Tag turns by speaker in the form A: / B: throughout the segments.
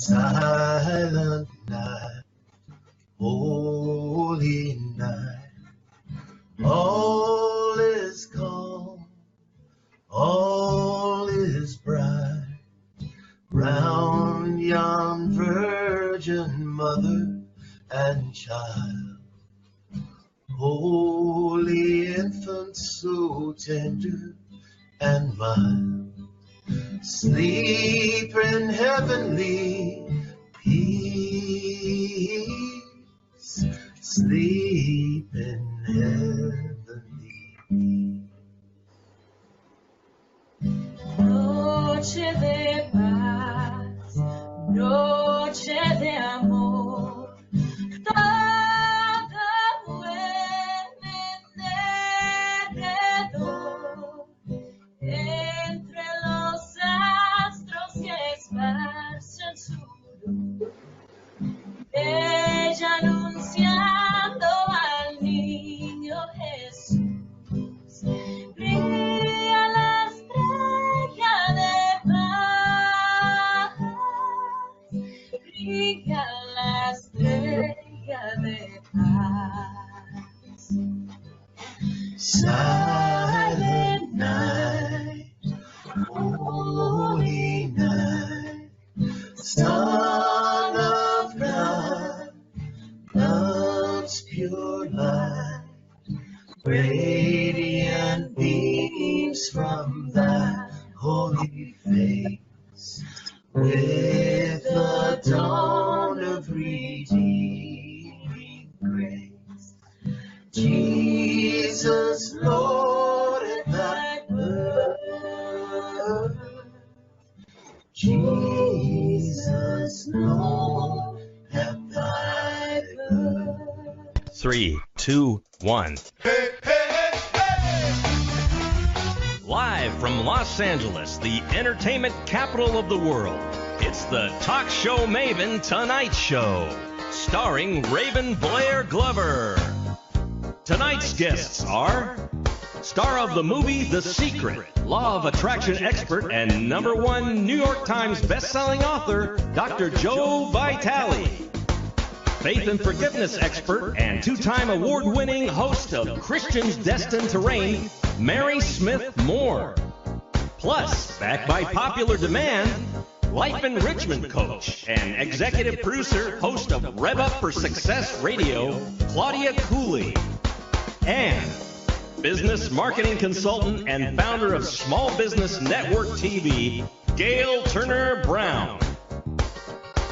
A: Silent night, holy night, all is calm, all is bright, round yon virgin mother and child. Holy infant, so tender and mild, sleep in heavenly peace, sleep in heavenly peace.
B: Noche de paz, noche de amor, todo duerme alrededor, entre los astros que esparcen su luz, ella anunciando al niño Jesús, brilla la estrella de paz, brilla la estrella de paz.
A: Silent night, holy night, Son of God, love's pure light, radiant beams from thy holy face, with the dawn of redeeming grace. Jesus, Lord, at thy birth, Jesus, Lord, at thy birth.
C: 3, 2, 1. Live from Los Angeles, the entertainment capital of the world, it's the TalkShowMaven Tonight Show, starring Raven Blair Glover. Tonight's guests are star of the movie The Secret, law of attraction expert and #1 New York Times best-selling author, Dr. Joe Vitale. Faith and forgiveness expert and 2-time award-winning host of Christians Destined to Reign, Mary Smith Moore. Plus, backed by popular demand, life enrichment coach and executive producer, host of Rev Up for Success Radio, Claudia Cooley. And business marketing consultant and founder of Small Business Network TV, Gail Turner Brown.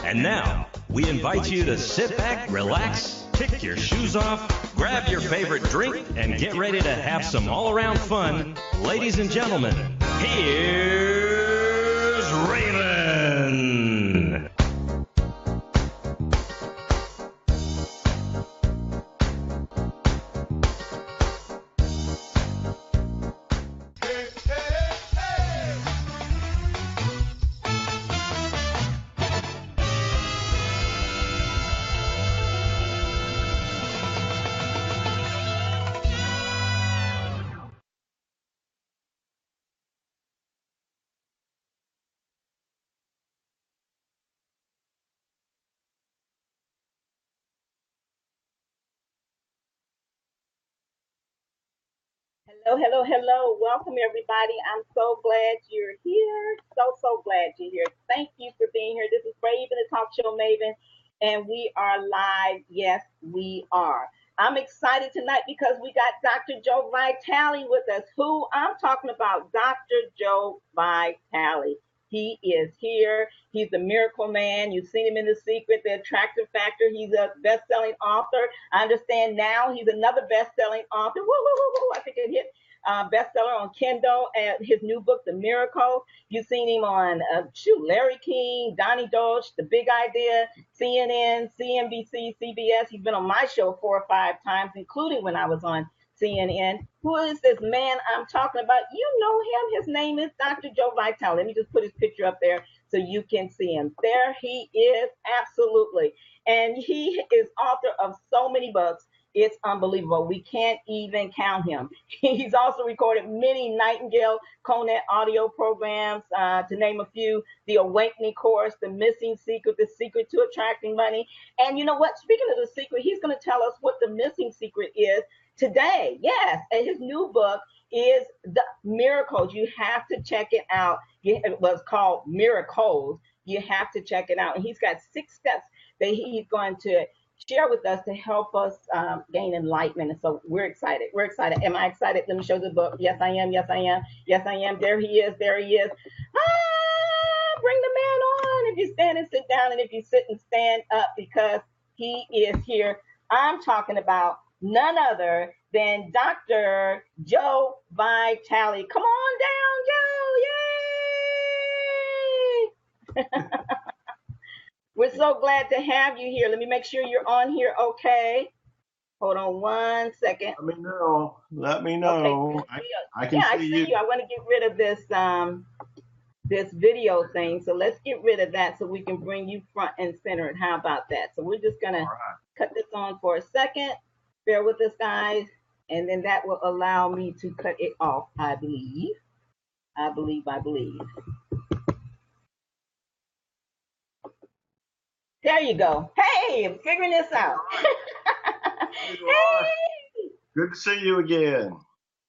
C: And now, we invite you to sit back, relax, kick your shoes off, grab your favorite drink, and get ready to have some all-around fun. Ladies and gentlemen, here's Raven.
D: Hello. Welcome, everybody. I'm so glad you're here. So glad you're here. Thank you for being here. This is Raven, the Talk Show Maven, and we are live. Yes, we are. I'm excited tonight because we got Dr. Joe Vitale with us. Who I'm talking about, Dr. Joe Vitale. He is here. He's the miracle man. You've seen him in The Secret, The Attractive Factor. He's a best-selling author. I understand now he's another best-selling author. Woo. I think it hit bestseller on Kindle. And his new book, The Miracle. You've seen him on Larry King, Donnie Dosh, The Big Idea, CNN, CNBC, CBS. He's been on my show 4 or 5 times, including when I was on CNN. Who is this man I'm talking about? You know him. His name is Dr. Joe Vitale. Let me just put his picture up there so you can see him. There he is, absolutely. And he is author of so many books. It's unbelievable. We can't even count him. He's also recorded many Nightingale Conant audio programs, to name a few: The Awakening Course, The Missing Secret, The Secret to Attracting Money. And you know what? Speaking of the secret, he's going to tell us what the missing secret is today. Yes, and his new book is The Miracles. You have to check it out. It was called Miracles. You have to check it out. And he's got 6 steps that he's going to share with us to help us gain enlightenment. And so we're excited. We're excited. Am I excited? Let me show the book. Yes, I am. Yes, I am. Yes, I am. There he is. There he is. Ah, bring the man on. If you stand and sit down, and if you sit and stand up, because he is here. I'm talking about none other than Dr. Joe Vitale. Come on down, Joe. Yay! We're so glad to have you here. Let me make sure you're on here okay. Hold on 1 second.
E: Let me know. Let me know.
D: Okay.
E: I can see you.
D: I want to get rid of this this video thing. So let's get rid of that so we can bring you front and center. How about that? So we're just going to cut this on for a second. Bear with us, guys. And then that will allow me to cut it off, I believe. I believe. There you go. Hey, I'm figuring this out. Hey.
E: Good to see you again.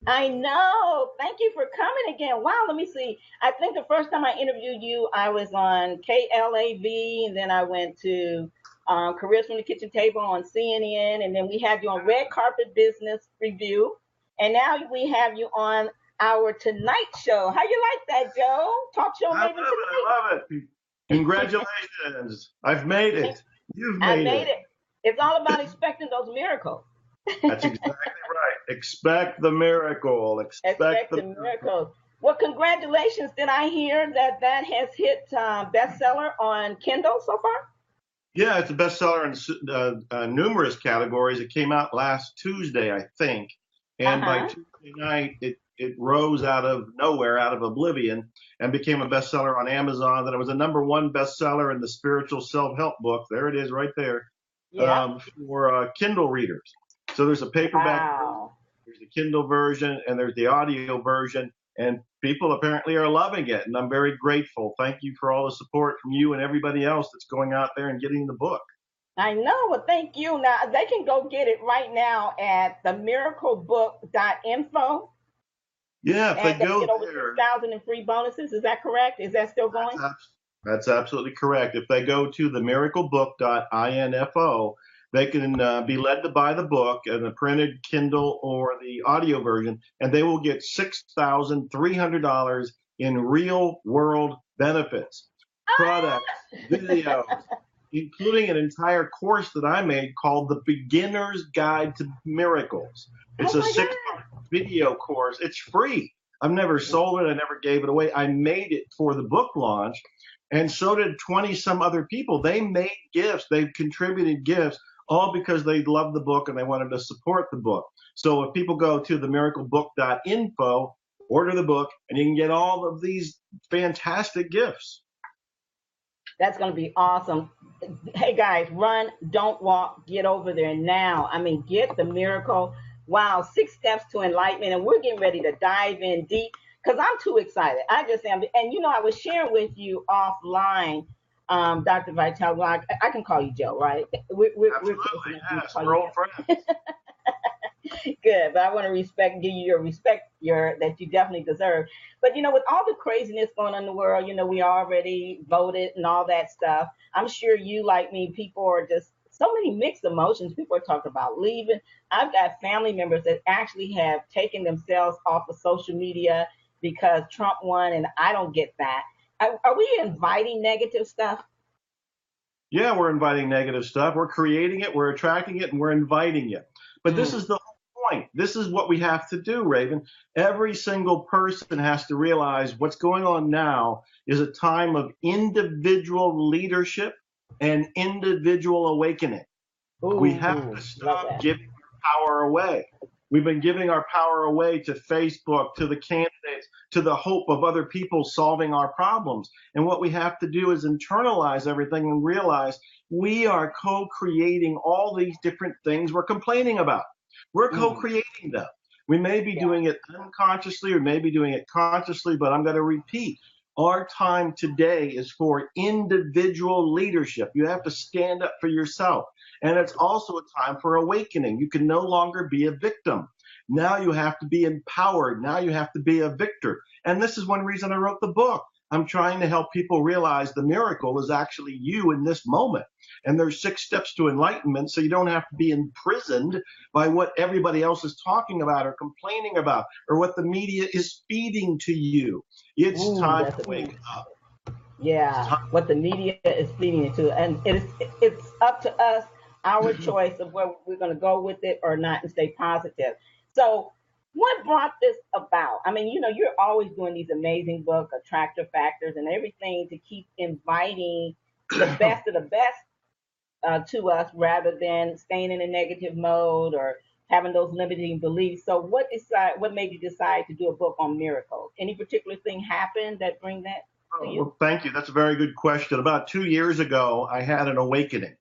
D: I know. Thank you for coming again. Wow, let me see. I think the first time I interviewed you, I was on KLAV, and then I went to Careers from the Kitchen Table on CNN, and then we had you on Red Carpet Business Review, and now we have you on our Tonight Show. How you like that, Joe? Talk show Maven tonight.
E: I love it. Congratulations. I've made it. You've made it.
D: It's all about expecting those miracles.
E: That's exactly right. Expect the miracle. Expect the miracles.
D: Well, congratulations. Did I hear that has hit bestseller on Kindle so far?
E: Yeah, it's a bestseller in numerous categories. It came out last Tuesday, I think. And by Tuesday night, it rose out of nowhere, out of oblivion, and became a bestseller on Amazon. Then it was a #1 bestseller in the spiritual self-help book. There it is right there.
D: Yeah.
E: For Kindle readers. So there's a paperback version, there's the Kindle version, and there's the audio version. And people apparently are loving it. And I'm very grateful. Thank you for all the support from you and everybody else that's going out there and getting the book.
D: I know. Well, thank you. Now, they can go get it right now at themiraclebook.info.
E: Yeah, if they go
D: get over
E: there.
D: 2,000 in free bonuses. Is that correct? Is that still going?
E: That's absolutely correct. If they go to themiraclebook.info, they can be led to buy the book and the printed Kindle or the audio version, and they will get $6,300 in real world benefits, products, videos, including an entire course that I made called The Beginner's Guide to Miracles. It's a 6-part video course. It's free. I've never sold it. I never gave it away. I made it for the book launch, and so did 20 some other people. They made gifts. They've contributed gifts, all because they loved the book and they wanted to support the book. So if people go to themiraclebook.info, order the book, and you can get all of these fantastic gifts.
D: That's going to be awesome. Hey, guys, run, don't walk, get over there now. I mean, get the miracle. Wow, 6 steps to enlightenment, and we're getting ready to dive in deep because I'm too excited. I just am. And, you know, I was sharing with you offline, Dr. Vitale. Well, I can call you Joe, right?
E: Absolutely, yes. We're old friends.
D: Good, but I want to give you your respect that you definitely deserve. But, you know, with all the craziness going on in the world, you know, we already voted and all that stuff. I'm sure you, like me, people are just so many mixed emotions. People are talking about leaving. I've got family members that actually have taken themselves off of social media because Trump won, and I don't get that. Are we inviting negative stuff?
E: Yeah, we're inviting negative stuff. We're creating it, we're attracting it, and we're inviting it. But this is the whole point. This is what we have to do, Raven. Every single person has to realize what's going on now is a time of individual leadership and individual awakening.
D: Ooh,
E: we have to stop giving our power away. We've been giving our power away to Facebook, to the candidates, to the hope of other people solving our problems. And what we have to do is internalize everything and realize we are co-creating all these different things we're complaining about. We're co-creating them. We may be doing it unconsciously or maybe doing it consciously, but I'm going to repeat. Our time today is for individual leadership. You have to stand up for yourself. And it's also a time for awakening. You can no longer be a victim. Now you have to be empowered. Now you have to be a victor. And this is one reason I wrote the book. I'm trying to help people realize the miracle is actually you in this moment. And there's 6 steps to enlightenment, so you don't have to be imprisoned by what everybody else is talking about or complaining about or what the media is feeding to you. It's time to wake up.
D: Yeah, what the media is feeding into, and it's up to us, our choice of where we're going to go with it or not, and stay positive. So, what brought this about? I mean, you know, you're always doing these amazing books, attractor factors, and everything to keep inviting the best of the best to us, rather than staying in a negative mode or having those limiting beliefs. So, what made you decide to do a book on miracles? Any particular thing happened that bring that?
E: Well, thank you. That's a very good question. About 2 years ago, I had an awakening.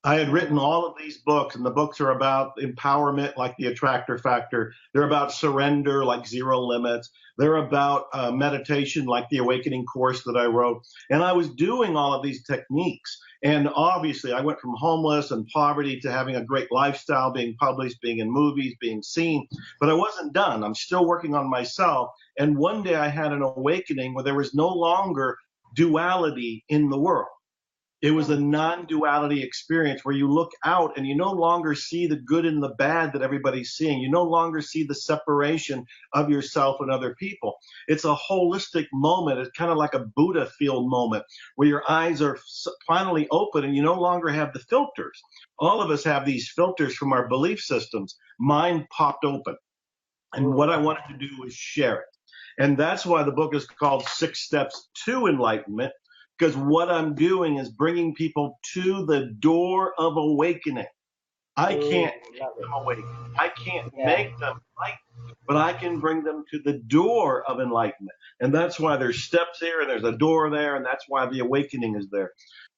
E: I had written all of these books, and the books are about empowerment, like the Attractor Factor. They're about surrender, like Zero Limits. They're about meditation, like the Awakening course that I wrote. And I was doing all of these techniques. And obviously, I went from homeless and poverty to having a great lifestyle, being published, being in movies, being seen. But I wasn't done. I'm still working on myself. And one day I had an awakening where there was no longer duality in the world. It was a non-duality experience where you look out and you no longer see the good and the bad that everybody's seeing. You no longer see the separation of yourself and other people. It's a holistic moment. It's kind of like a Buddha field moment where your eyes are finally open and you no longer have the filters. All of us have these filters from our belief systems. Mine popped open. And what I wanted to do was share it. And that's why the book is called 6 Steps to Enlightenment. Because what I'm doing is bringing people to the door of awakening. I can't make them awaken. I can't make them enlightened, but I can bring them to the door of enlightenment. And that's why there's steps here and there's a door there, and that's why the awakening is there.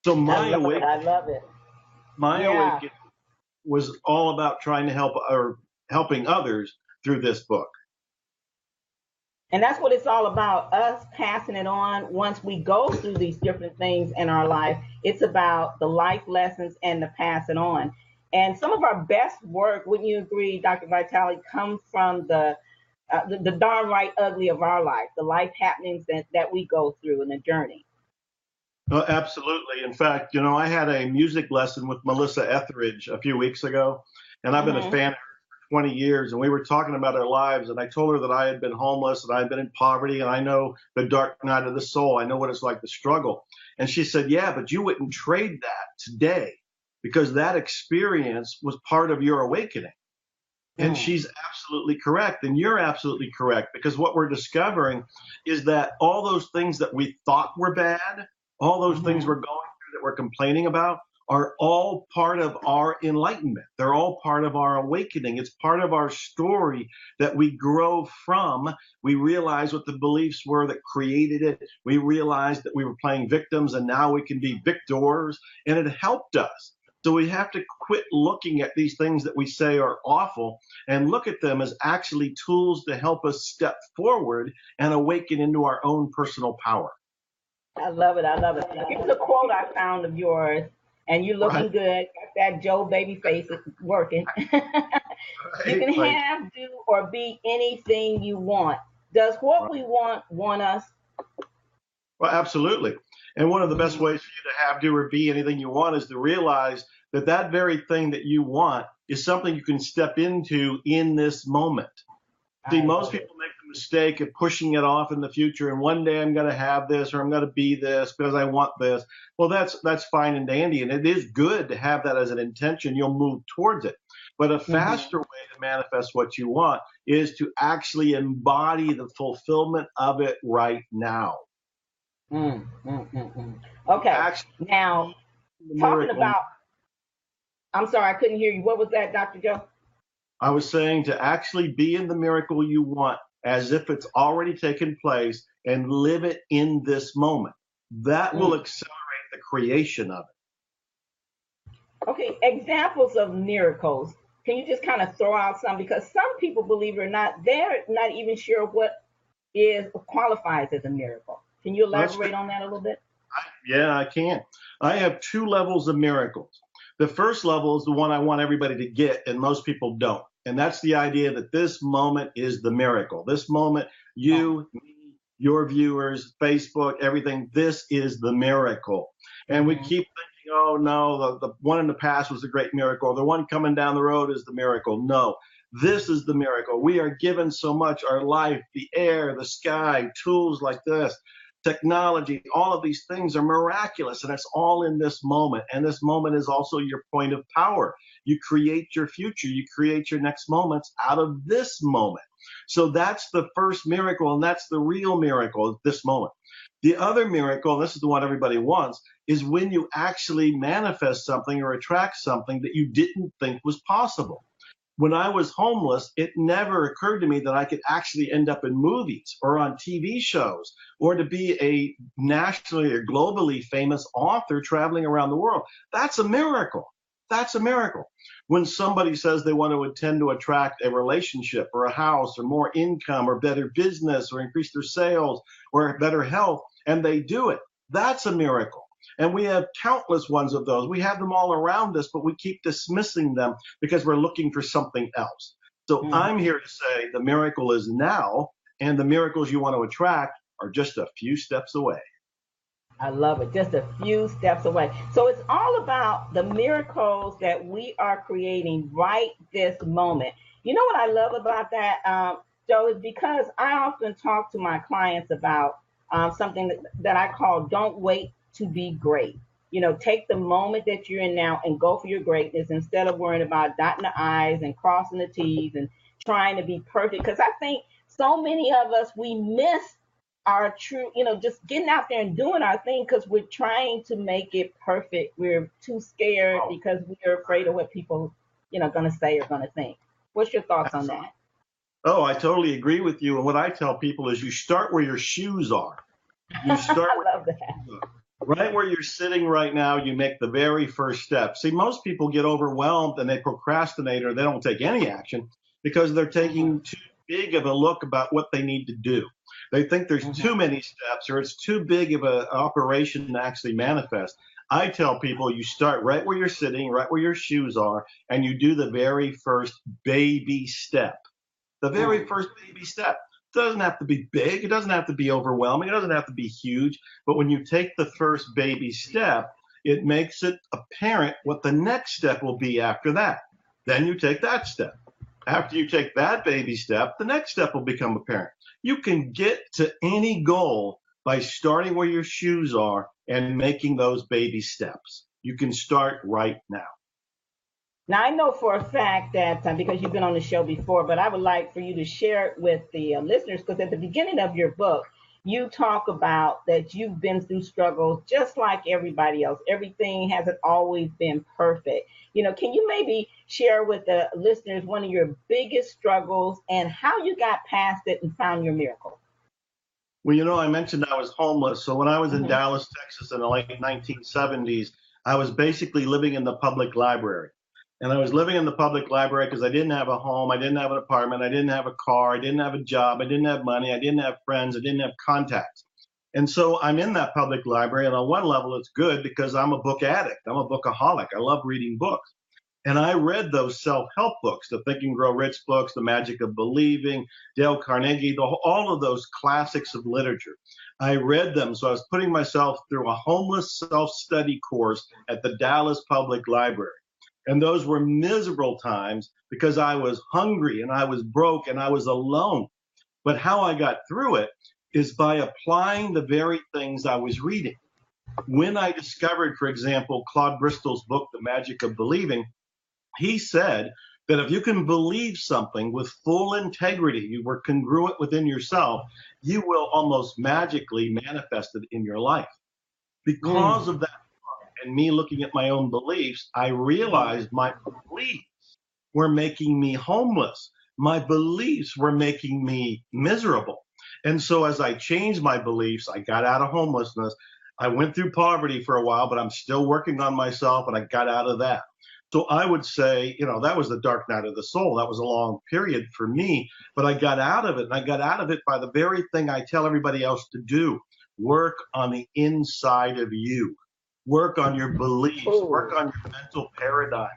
E: So my awakening,
D: I love it.
E: My awakening was all about trying to helping others through this book.
D: And that's what it's all about, us passing it on once we go through these different things in our life. It's about the life lessons and the pass it on. And some of our best work, wouldn't you agree, Dr. Vitale, comes from the darn right ugly of our life, the life happenings that we go through in the journey.
E: Oh, absolutely. In fact, you know, I had a music lesson with Melissa Etheridge a few weeks ago, and I've been a fan of 20 years, and we were talking about our lives, and I told her that I had been homeless and I had been in poverty, and I know the dark night of the soul. I know what it's like to struggle. And she said, yeah, but you wouldn't trade that today because that experience was part of your awakening. And she's absolutely correct. And you're absolutely correct, because what we're discovering is that all those things that we thought were bad, all those things we're going through that we're complaining about, are all part of our enlightenment. They're all part of our awakening. It's part of our story that we grow from. We realize what the beliefs were that created it. We realized that we were playing victims, and now we can be victors, and it helped us. So we have to quit looking at these things that we say are awful and look at them as actually tools to help us step forward and awaken into our own personal power.
D: I love it. I love it. Here's a quote I found of yours. And you're looking good. Got that Joe baby face working. You can have, do, or be anything you want. Does what we want us?
E: Well, absolutely. And one of the best ways for you to have, do, or be anything you want is to realize that that very thing that you want is something you can step into in this moment. See, most people make the mistake of pushing it off in the future, and one day I'm going to have this, or I'm going to be this because I want this. Well, that's fine and dandy, and it is good to have that as an intention. You'll move towards it. But a faster way to manifest what you want is to actually embody the fulfillment of it right now.
D: Okay. Now, talking about, I'm sorry, I couldn't hear you. What was that, Dr. Joe?
E: I was saying to actually be in the miracle you want as if it's already taken place and live it in this moment. That will accelerate the creation of it.
D: Okay, examples of miracles. Can you just kind of throw out some? Because some people, believe it or not, they're not even sure what qualifies as a miracle. Can you elaborate on that a little bit?
E: Yeah, I can. I have two levels of miracles. The first level is the one I want everybody to get, and most people don't. And that's the idea that this moment is the miracle. This moment, you, me, your viewers, Facebook, everything, this is the miracle. And we keep thinking, oh no, the one in the past was a great miracle. The one coming down the road is the miracle. No, this is the miracle. We are given so much, our life, the air, the sky, tools like this, technology, all of these things are miraculous, and it's all in this moment. And this moment is also your point of power. You create your future. You create your next moments out of this moment. So that's the first miracle, and that's the real miracle, this moment. The other miracle, and this is the one everybody wants, is when you actually manifest something or attract something that you didn't think was possible. When I was homeless, it never occurred to me that I could actually end up in movies or on TV shows or to be a nationally or globally famous author traveling around the world. That's a miracle. That's a miracle. When somebody says they want to intend to attract a relationship or a house or more income or better business or increase their sales or better health, and they do it, that's a miracle. And we have countless ones of those. We have them all around us, but we keep dismissing them because we're looking for something else. So I'm here to say the miracle is now, and the miracles you want to attract are just a few steps away.
D: I love it. Just a few steps away. So it's all about the miracles that we are creating right this moment. You know what I love about that, Joe, is because I often talk to my clients about something that I call don't wait to be great. You know, take the moment that you're in now and go for your greatness instead of worrying about dotting the I's and crossing the T's and trying to be perfect. Because I think so many of us, we miss our true, just getting out there and doing our thing because we're trying to make it perfect. We're too scared because we're afraid of what people, going to say or going to think. What's your thoughts on that?
E: Oh, I totally agree with you. And what I tell people is you start where your shoes are. You start
D: I love that.
E: Right where you're sitting right now, you make the very first step. See, most people get overwhelmed and they procrastinate or they don't take any action because they're taking too big of a look about what they need to do. They think there's too many steps or it's too big of an operation to actually manifest. I tell people you start right where you're sitting, right where your shoes are, and you do the very first baby step. The very first baby step. It doesn't have to be big. It doesn't have to be overwhelming. It doesn't have to be huge. But when you take the first baby step, it makes it apparent what the next step will be after that. Then you take that step. After you take that baby step, the next step will become apparent. You can get to any goal by starting where your shoes are and making those baby steps. You can start right now.
D: Now, I know for a fact that because you've been on the show before, but I would like for you to share it with the listeners, because at the beginning of your book, you talk about that you've been through struggles just like everybody else. Everything hasn't always been perfect. Can you maybe share with the listeners one of your biggest struggles and how you got past it and found your miracle?
E: Well, I mentioned I was homeless. So when I was in Dallas, Texas in the late 1970s, I was basically living in the public library. And I was living in the public library because I didn't have a home, I didn't have an apartment, I didn't have a car, I didn't have a job, I didn't have money, I didn't have friends, I didn't have contacts. And so I'm in that public library, and on one level it's good because I'm a book addict. I'm a bookaholic. I love reading books. And I read those self-help books, the Think and Grow Rich books, The Magic of Believing, Dale Carnegie, all of those classics of literature. I read them, so I was putting myself through a homeless self-study course at the Dallas Public Library. And those were miserable times because I was hungry and I was broke and I was alone. But how I got through it is by applying the very things I was reading. When I discovered, for example, Claude Bristol's book, The Magic of Believing, he said that if you can believe something with full integrity, you were congruent within yourself, you will almost magically manifest it in your life. Because of that, and me looking at my own beliefs, I realized my beliefs were making me homeless. My beliefs were making me miserable. And so as I changed my beliefs, I got out of homelessness. I went through poverty for a while, but I'm still working on myself, and I got out of that. So I would say, that was the dark night of the soul. That was a long period for me, but I got out of it. And I got out of it by the very thing I tell everybody else to do. Work on the inside of you. Work on your beliefs. Work on your mental paradigm.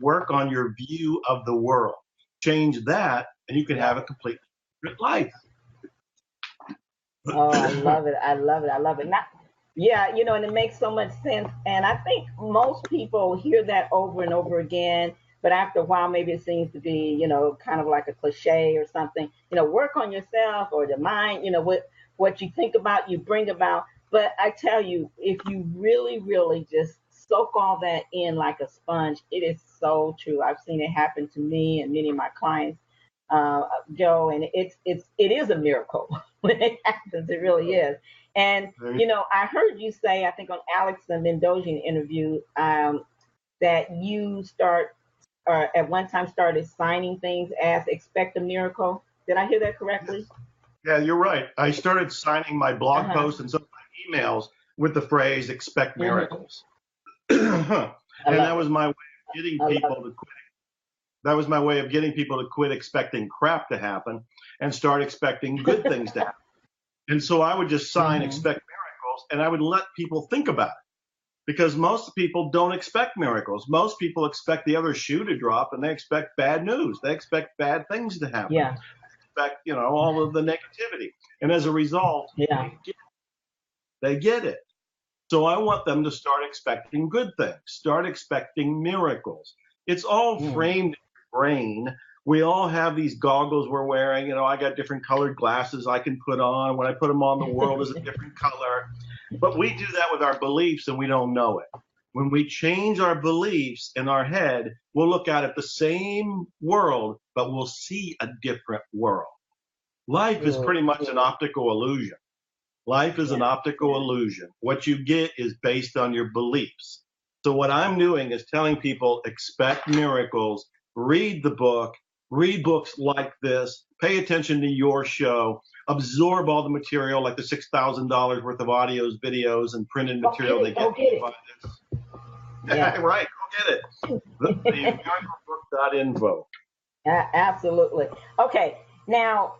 E: Work on your view of the world. Change that, and you can have a completely different life.
D: Oh, I love it. I love it. I love it. Yeah, and it makes so much sense. And I think most people hear that over and over again, but after a while, maybe it seems to be, kind of like a cliche or something. Work on yourself or the mind, what you think about, you bring about. But I tell you, if you really, really just soak all that in like a sponge, it is so true. I've seen it happen to me and many of my clients, Joe, and it is a miracle when it happens. It really is. And, I heard you say, I think on Alex Mendozian interview, that you at one time started signing things as expect a miracle. Did I hear that correctly?
E: Yeah, you're right. I started signing my blog posts and some of my emails with the phrase expect miracles. And that was my way of getting people to quit. That was my way of getting people to quit expecting crap to happen and start expecting good things to happen. And so I would just sign expect miracles, and I would let people think about it, because most people don't expect miracles. Most people expect the other shoe to drop, and they expect bad news. They expect bad things to happen.
D: Yeah.
E: They expect, all of the negativity. And as a result, they get it. So I want them to start expecting good things, start expecting miracles. It's all framed in your brain. We all have these goggles we're wearing. I got different colored glasses I can put on. When I put them on, the world is a different color. But we do that with our beliefs, and we don't know it. When we change our beliefs in our head, we'll look at the same world, but we'll see a different world. Life is pretty much an optical illusion. Life is an optical illusion. What you get is based on your beliefs. So what I'm doing is telling people, expect miracles, read the book, read books like this, pay attention to your show, absorb all the material, like the $6,000 worth of audios, videos, and printed material they get.
D: Yeah.
E: Right, go get it. The miraclebook.info.
D: Absolutely. Okay, now,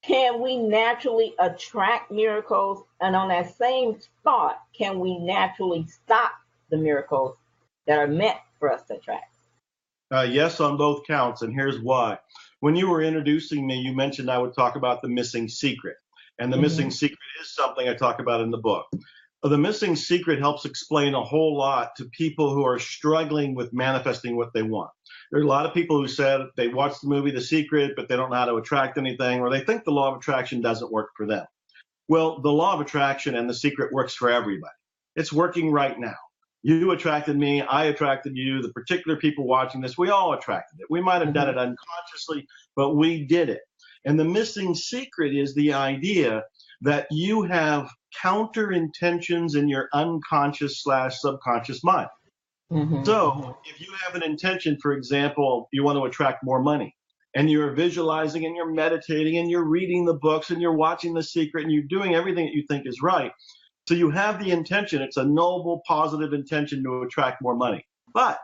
D: can we naturally attract miracles? And on that same thought, can we naturally stop the miracles that are meant for us to attract?
E: Yes, on both counts, and here's why. When you were introducing me, you mentioned I would talk about the missing secret. And the missing secret is something I talk about in the book. The missing secret helps explain a whole lot to people who are struggling with manifesting what they want. There are a lot of people who said they watched the movie The Secret, but they don't know how to attract anything, or they think the law of attraction doesn't work for them. Well, the law of attraction and The Secret works for everybody. It's working right now. You attracted me, I attracted you, the particular people watching this, we all attracted it. We might have done it unconsciously, but we did it. And the missing secret is the idea that you have counter intentions in your unconscious/subconscious mind. So if you have an intention, for example, you want to attract more money, and you're visualizing and you're meditating and you're reading the books and you're watching The Secret and you're doing everything that you think is right. So you have the intention. It's a noble, positive intention to attract more money. But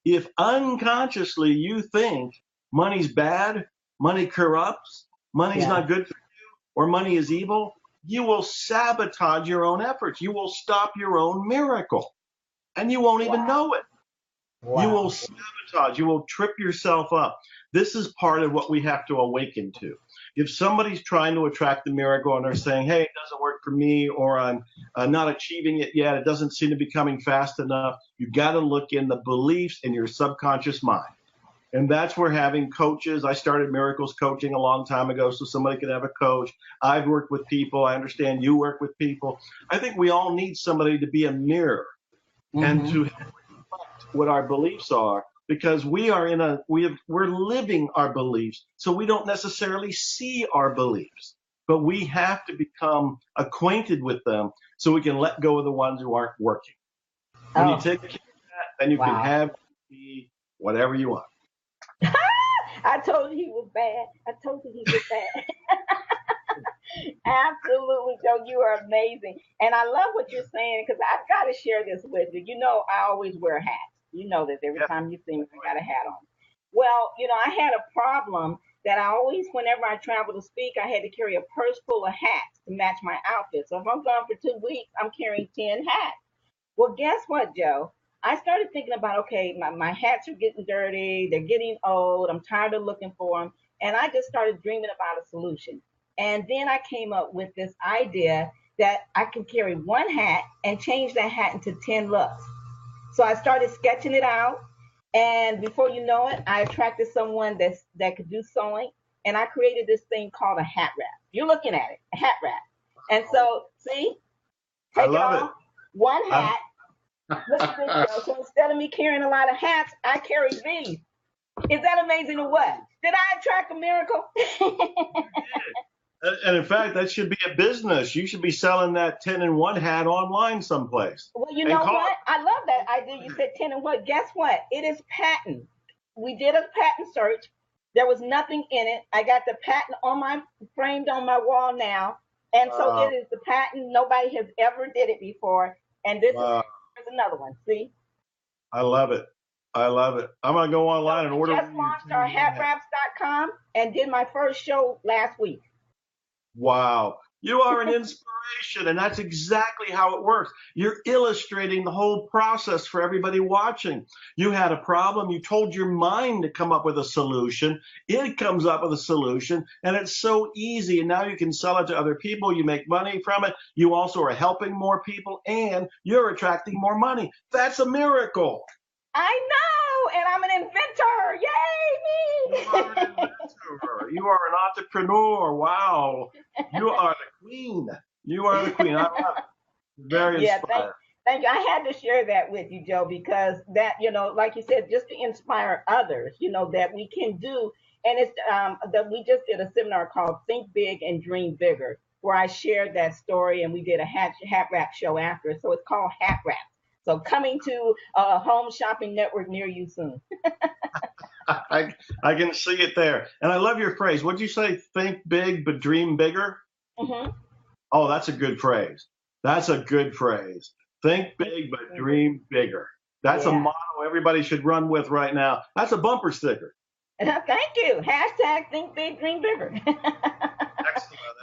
E: if unconsciously you think money's bad, money corrupts, money's not good for you, or money is evil, you will sabotage your own efforts. You will stop your own miracle. And you won't even know it. You will sabotage. You will trip yourself up. This is part of what we have to awaken to. If somebody's trying to attract the miracle and they're saying, hey, it doesn't work for me, or I'm not achieving it yet, it doesn't seem to be coming fast enough, you've got to look in the beliefs in your subconscious mind. And that's where having coaches, I started miracles coaching a long time ago so somebody could have a coach. I've worked with people. I understand you work with people. I think we all need somebody to be a mirror and to reflect what our beliefs are, because we're living our beliefs, so we don't necessarily see our beliefs, but we have to become acquainted with them so we can let go of the ones who aren't working. When you take care of that, then you can have be whatever you want.
D: I told you he was bad. I told you he was bad. Absolutely, Joe. You are amazing. And I love what you're saying because I've got to share this with you. You know, I always wear hats. You know this. Every time you see me, I got a hat on. Well, you know, I had a problem that I always, whenever I travel to speak, I had to carry a purse full of hats to match my outfit. So if I'm gone for 2 weeks, I'm carrying 10 hats. Well, guess what, Joe? I started thinking about, okay, my hats are getting dirty. They're getting old. I'm tired of looking for them. And I just started dreaming about a solution. And then I came up with this idea that I can carry one hat and change that hat into 10 looks. So I started sketching it out. And before you know it, I attracted someone that could do sewing. And I created this thing called a hat wrap. You're looking at it, a hat wrap. And so, see,
E: I
D: take it
E: love
D: off, one hat. Look at this, Joe. So instead of me carrying a lot of hats, I carry these. Is that amazing or what? Did I attract a miracle?
E: And in fact, that should be a business. You should be selling that 10-in-1 hat online someplace.
D: Well, you know what? I love that idea. You said 10 and what? Guess what? It is patent. We did a patent search. There was nothing in it. I got the patent framed on my wall now. And so it is the patent. Nobody has ever did it before. And this is another one. See?
E: I love it. I love it. I'm going to go online and order.
D: We just launched our hatwraps.com and did my first show last week.
E: Wow. You are an inspiration, and that's exactly how it works. You're illustrating the whole process for everybody watching. You had a problem. You told your mind to come up with a solution. It comes up with a solution, and it's so easy. And now you can sell it to other people. You make money from it. You also are helping more people, and you're attracting more money. That's a miracle.
D: I know, and I'm an inventor. Yay, me!
E: You are an inventor. You are an entrepreneur. Wow. You are the queen. You are the queen. I love it. Very inspiring.
D: Thank you. I had to share that with you, Joe, because that, you know, like you said, just to inspire others, you know, that we can do. And it's that we just did a seminar called Think Big and Dream Bigger, where I shared that story, and we did a hat wrap show after. So it's called Hat Wrap. So coming to a home shopping network near you soon.
E: I can see it there. And I love your phrase. What'd you say? Think big, but dream bigger?
D: Mm-hmm.
E: Oh, that's a good phrase. That's a good phrase. Think big, but dream bigger. That's a motto everybody should run with right now. That's a bumper sticker.
D: Thank you. Hashtag Think Big, Dream Bigger.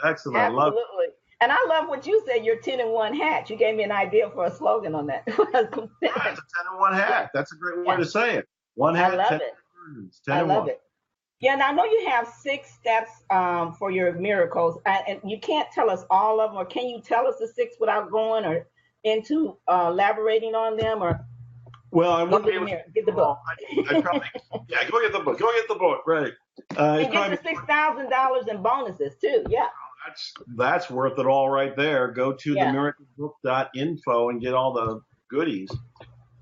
E: Excellent. I love it.
D: Absolutely. And I love what you said, your 10-in-1 hat. You gave me an idea for a slogan on that.
E: It's a 10-in-1 hat. That's a great way to say it. One hat,
D: I love
E: 10
D: it.
E: words,
D: I love it. Yeah, and I know you have 6 steps for your miracles, and you can't tell us all of them, or can you tell us the 6 without going or into elaborating on them? Or
E: well, I wouldn't be able to
D: get the book.
E: I'd probably, go get the book. Go get the book, right?
D: And get the $6,000 in bonuses too. Yeah.
E: That's worth it all right there. Go to themiraclebook.info and get all the goodies.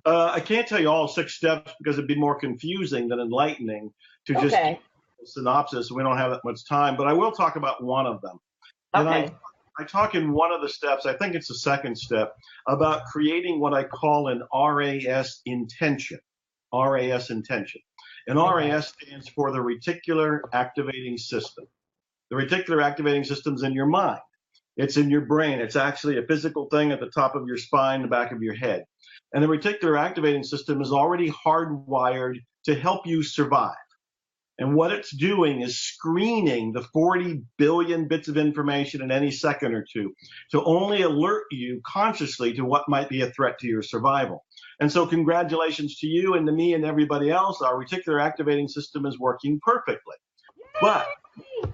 E: I can't tell you all 6 steps because it'd be more confusing than enlightening to just give a synopsis. We don't have that much time, but I will talk about one of them. And I talk in one of the steps, I think it's the 2nd step, about creating what I call an RAS intention. RAS intention. And RAS stands for the reticular activating system. The reticular activating system's in your mind. It's in your brain. It's actually a physical thing at the top of your spine, the back of your head. And the reticular activating system is already hardwired to help you survive. And what it's doing is screening the 40 billion bits of information in any second or two to only alert you consciously to what might be a threat to your survival. And so congratulations to you and to me and everybody else. Our reticular activating system is working perfectly. But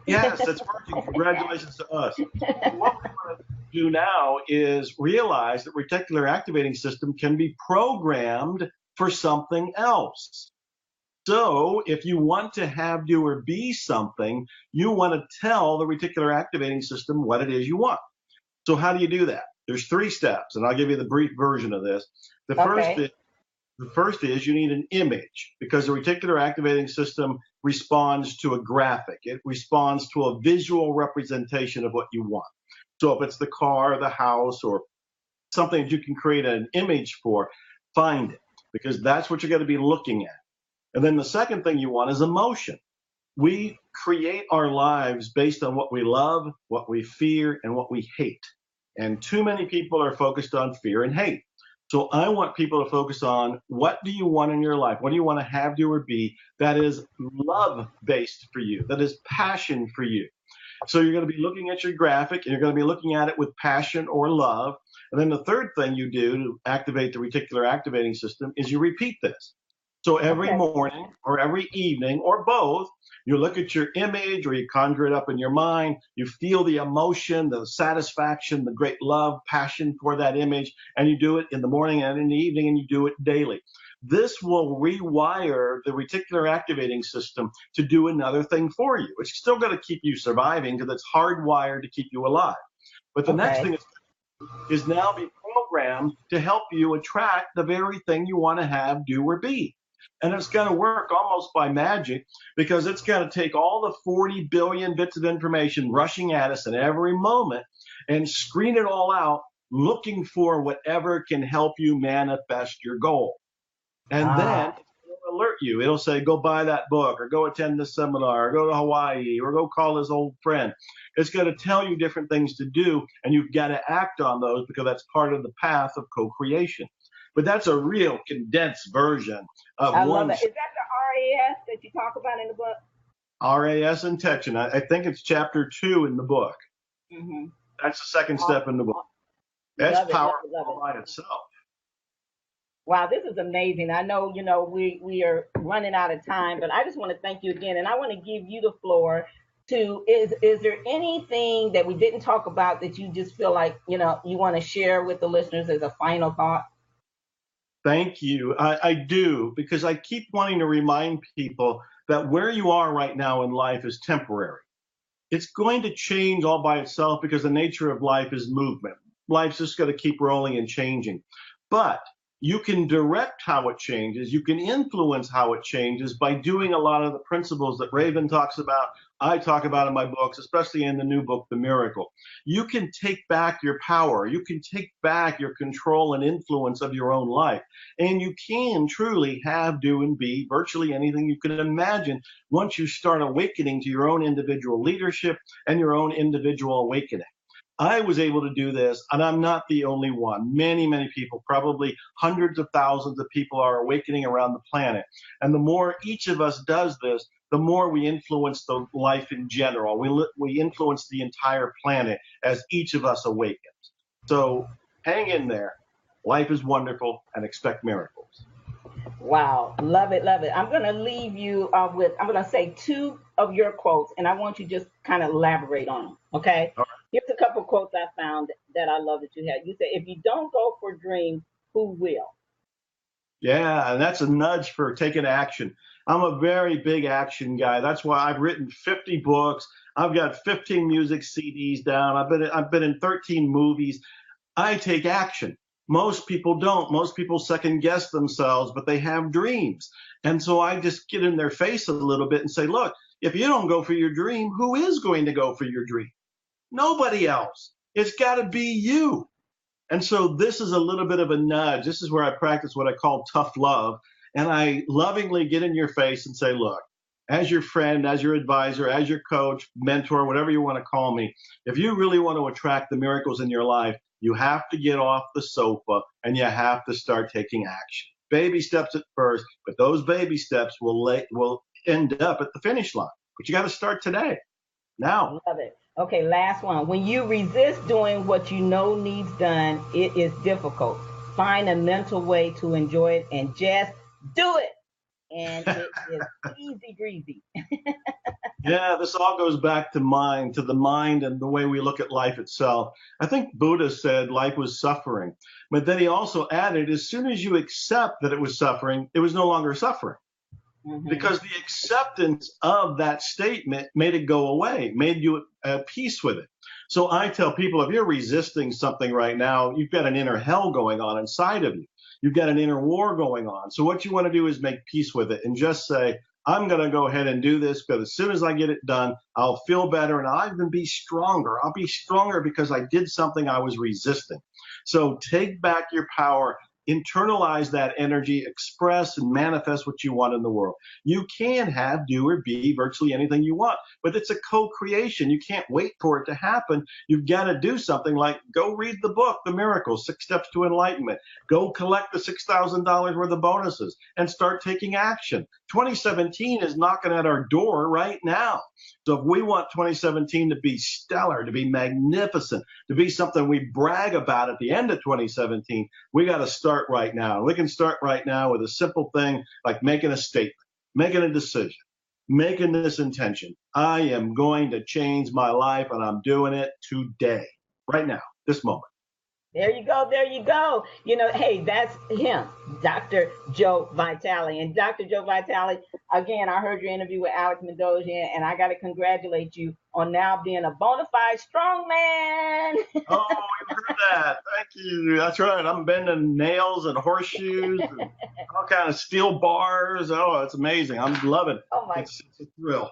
E: yes, it's working. Congratulations to us. What we want to do now is realize that reticular activating system can be programmed for something else. So if you want to have, do, or be something, you want to tell the reticular activating system what it is you want. So how do you do that? There's 3 steps, and I'll give you the brief version of this. The first is you need an image, because the reticular activating system responds to a graphic. It responds to a visual representation of what you want. So if it's the car, the house, or something that you can create an image for, find it, because that's what you're going to be looking at. And then the second thing you want is emotion. we create our lives based on what we love, what we fear, and what we hate. And too many people are focused on fear and hate. So I want people to focus on, what do you want in your life? What do you want to have, do, or be that is love-based for you, that is passion for you? So you're going to be looking at your graphic, and you're going to be looking at it with passion or love. And then the third thing you do to activate the reticular activating system is you repeat this. So every morning or every evening or both, you look at your image or you conjure it up in your mind. You feel the emotion, the satisfaction, the great love, passion for that image, and you do it in the morning and in the evening, and you do it daily. This will rewire the reticular activating system to do another thing for you. It's still going to keep you surviving because it's hardwired to keep you alive. But the next thing is now be programmed to help you attract the very thing you want to have, do, or be. And it's going to work almost by magic, because it's going to take all the 40 billion bits of information rushing at us in every moment and screen it all out, looking for whatever can help you manifest your goal. And then it'll alert you. It'll say, go buy that book, or go attend this seminar, or go to Hawaii, or go call this old friend. It's going to tell you different things to do, and you've got to act on those, because that's part of the path of co-creation. But that's a real condensed version of
D: I love it. Is that the RAS that you talk about in the book?
E: RAS intention. I think it's chapter 2 in the book.
D: Mm-hmm.
E: That's the second step in the book. That's powerful by itself.
D: Wow, this is amazing. I know, we are running out of time, but I just want to thank you again. And I want to give you the floor to, is there anything that we didn't talk about that you just feel like, you want to share with the listeners as a final thought?
E: Thank you. I do, because I keep wanting to remind people that where you are right now in life is temporary. It's going to change all by itself, because the nature of life is movement. Life's just going to keep rolling and changing. But you can direct how it changes. You can influence how it changes by doing a lot of the principles that Raven talks about, I talk about in my books, especially in the new book, The Miracle. You can take back your power. You can take back your control and influence of your own life. And you can truly have, do, and be virtually anything you can imagine once you start awakening to your own individual leadership and your own individual awakening. I was able to do this, and I'm not the only one. Many, many people, probably hundreds of thousands of people, are awakening around the planet. And the more each of us does this, the more we influence the life in general. We influence the entire planet as each of us awakens. So hang in there. Life is wonderful, and expect miracles.
D: Wow. Love it. Love it. I'm going to leave you with, I'm going to say 2 of your quotes, and I want you to just kind of elaborate on them. Okay. All right. Here's a couple of quotes I found that I love that you had. You said, if you don't go for dreams, who will? Yeah,
E: and that's a nudge for taking action. I'm a very big action guy. That's why I've written 50 books. I've got 15 music CDs down. I've been in 13 movies. I take action. Most people don't. Most people second guess themselves, but they have dreams. And so I just get in their face a little bit and say, look, if you don't go for your dream, who is going to go for your dream? Nobody else. It's got to be you. And so this is a little bit of a nudge. This is where I practice what I call tough love. And I lovingly get in your face and say, look, as your friend, as your advisor, as your coach, mentor, whatever you want to call me, if you really want to attract the miracles in your life, you have to get off the sofa and you have to start taking action. Baby steps at first, but those baby steps will end up at the finish line. But you got to start today, now.
D: Love it. Okay, last one. When you resist doing what you know needs done, it is difficult. Find a mental way to enjoy it and just do it. And it is easy breezy.
E: Yeah, this all goes back to the mind and the way we look at life itself. I think Buddha said life was suffering, but then he also added, as soon as you accept that it was suffering, it was no longer suffering. Mm-hmm. Because the acceptance of that statement made it go away, made you at peace with it. So I tell people, if you're resisting something right now, you've got an inner hell going on inside of you. You've got an inner war going on. So what you want to do is make peace with it and just say, I'm going to go ahead and do this, because as soon as I get it done, I'll feel better and I'll even be stronger. I'll be stronger because I did something I was resisting. So take back your power internalize that energy, express and manifest what you want in the world. You can have, do, or be virtually anything you want, but it's a co-creation. You can't wait for it to happen. You've got to do something like go read the book, The Miracles, 6 Steps to Enlightenment. Go collect the $6,000 worth of bonuses and start taking action. 2017 is knocking at our door right now. So if we want 2017 to be stellar, to be magnificent, to be something we brag about at the end of 2017, we got to start right now. We can start right now with a simple thing like making a statement, making a decision, making this intention. I am going to change my life, and I'm doing it today, right now, this moment.
D: There you go. There you go. You know, hey, that's him, Dr. Joe Vitale. And Dr. Joe Vitale, again, I heard your interview with Alex Mendoza, and I got to congratulate you on now being a bona fide strong man.
E: Oh, you heard that. Thank you. That's right. I'm bending nails and horseshoes and all kind of steel bars. Oh, it's amazing. I'm loving it.
D: Oh, my.
E: It's a thrill.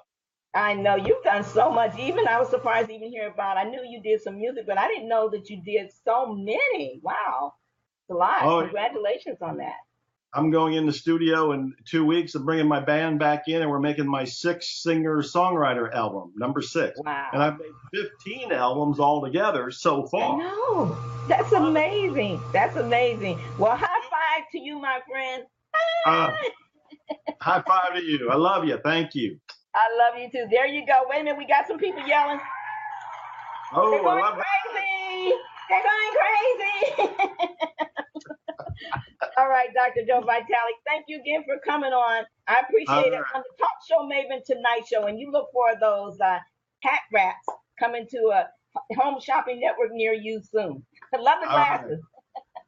D: I know you've done so much. Even I was surprised to even hear about. I knew you did some music, but I didn't know that you did so many. Wow, it's a lot.
E: Oh,
D: congratulations on that.
E: I'm going in the studio in 2 weeks and bringing my band back in, and we're making my 6th singer-songwriter album, number 6.
D: Wow.
E: And I've made 15 albums altogether so far.
D: I know. That's amazing. That's amazing. Well, high five to you, my friend.
E: High five to you. I love you. Thank you.
D: I love you too. There you go. Wait a minute. We got some people yelling.
E: Oh,
D: They're going
E: I love
D: crazy. They're going crazy. All right, Dr. Joe Vitale, thank you again for coming on. I appreciate it on the Talk Show Maven Tonight Show. And you look for those hat wraps coming to a home shopping network near you soon. I love the glasses.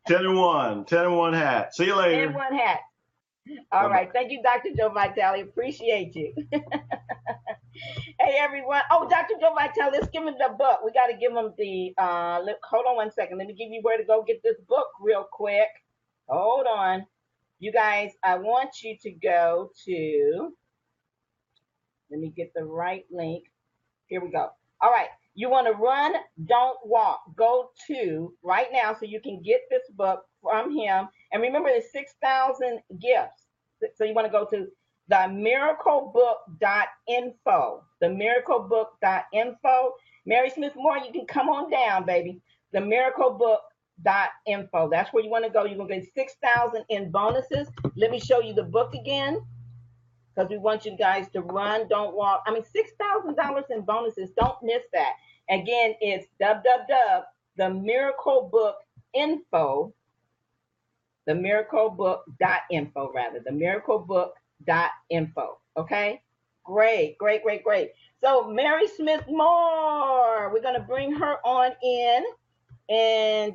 E: 10 and 1. 10 and 1 hat. See you later.
D: 10 and 1 hat. All
E: Bye-bye.
D: right. Thank you, Dr. Joe Vitale. Appreciate you. Hey, everyone. Oh, Dr. Joe Vitale, let's give him the book. We got to give him the, hold on one second. Let me give you where to go get this book real quick. Hold on. You guys, I want you to go to, let me get the right link. Here we go. All right. You want to run, don't walk. Go to right now so you can get this book from him. And remember, there's 6,000 gifts. So you want to go to themiraclebook.info. Themiraclebook.info. Mary Smith Moore, you can come on down, baby. Themiraclebook.info. That's where you want to go. You're going to get 6,000 in bonuses. Let me show you the book again, because we want you guys to run, don't walk. I mean, $6,000 in bonuses. Don't miss that. Again, it's www.themiraclebook.info. Themiraclebook.info, rather. Themiraclebook.info. Okay? Great. So, Mary Smith Moore, we're going to bring her on in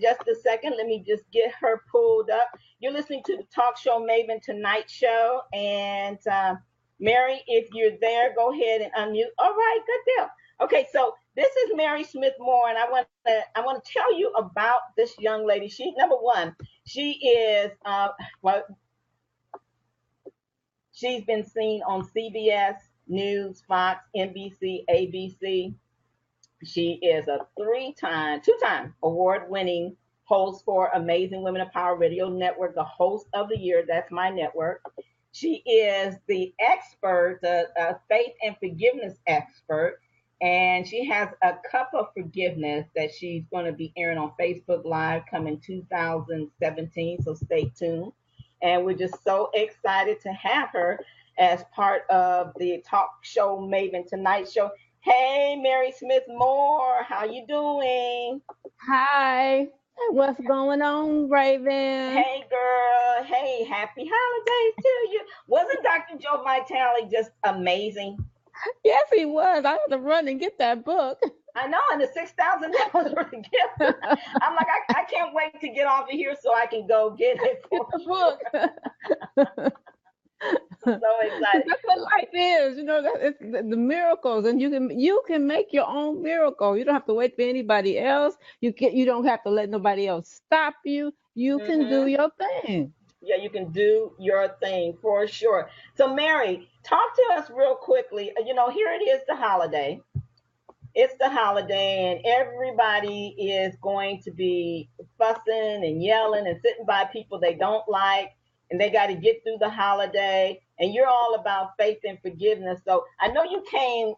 D: just a second. Let me just get her pulled up. You're listening to the Talk Show Maven Tonight Show. And Mary, if you're there, go ahead and unmute. All right, good deal. Okay, so this is Mary Smith Moore, and I want to tell you about this young lady. She, number one, she is she's been seen on CBS News, Fox, NBC, ABC. She is a two-time award-winning host for Amazing Women of Power Radio Network, the host of the year. That's my network. She is the expert, a faith and forgiveness expert, and she has a cup of forgiveness that she's going to be airing on Facebook Live coming 2017, so stay tuned. And we're just so excited to have her as part of the Talk Show Maven Tonight Show. Hey, Mary Smith Moore, how you doing?
F: Hi, what's going on, Raven?
D: Hey, girl. Hey, happy holidays to you. Wasn't Dr. Joe Vitale just amazing?
F: Yes, he was. I had to run and get that book.
D: I know, and the $6,000 for the gift. I'm like, I can't wait to get off of here so I can go get it for the book. So excited.
F: That's what life is, it's the miracles, and you can make your own miracle. You don't have to wait for anybody else. You don't have to let nobody else stop you. You can do your thing.
D: Yeah, you can do your thing for sure. So, Mary, talk to us real quickly. Here it is, the holiday. it's the holiday and everybody is going to be fussing and yelling and sitting by people they don't like, and they got to get through the holiday, and you're all about faith and forgiveness. So I know you came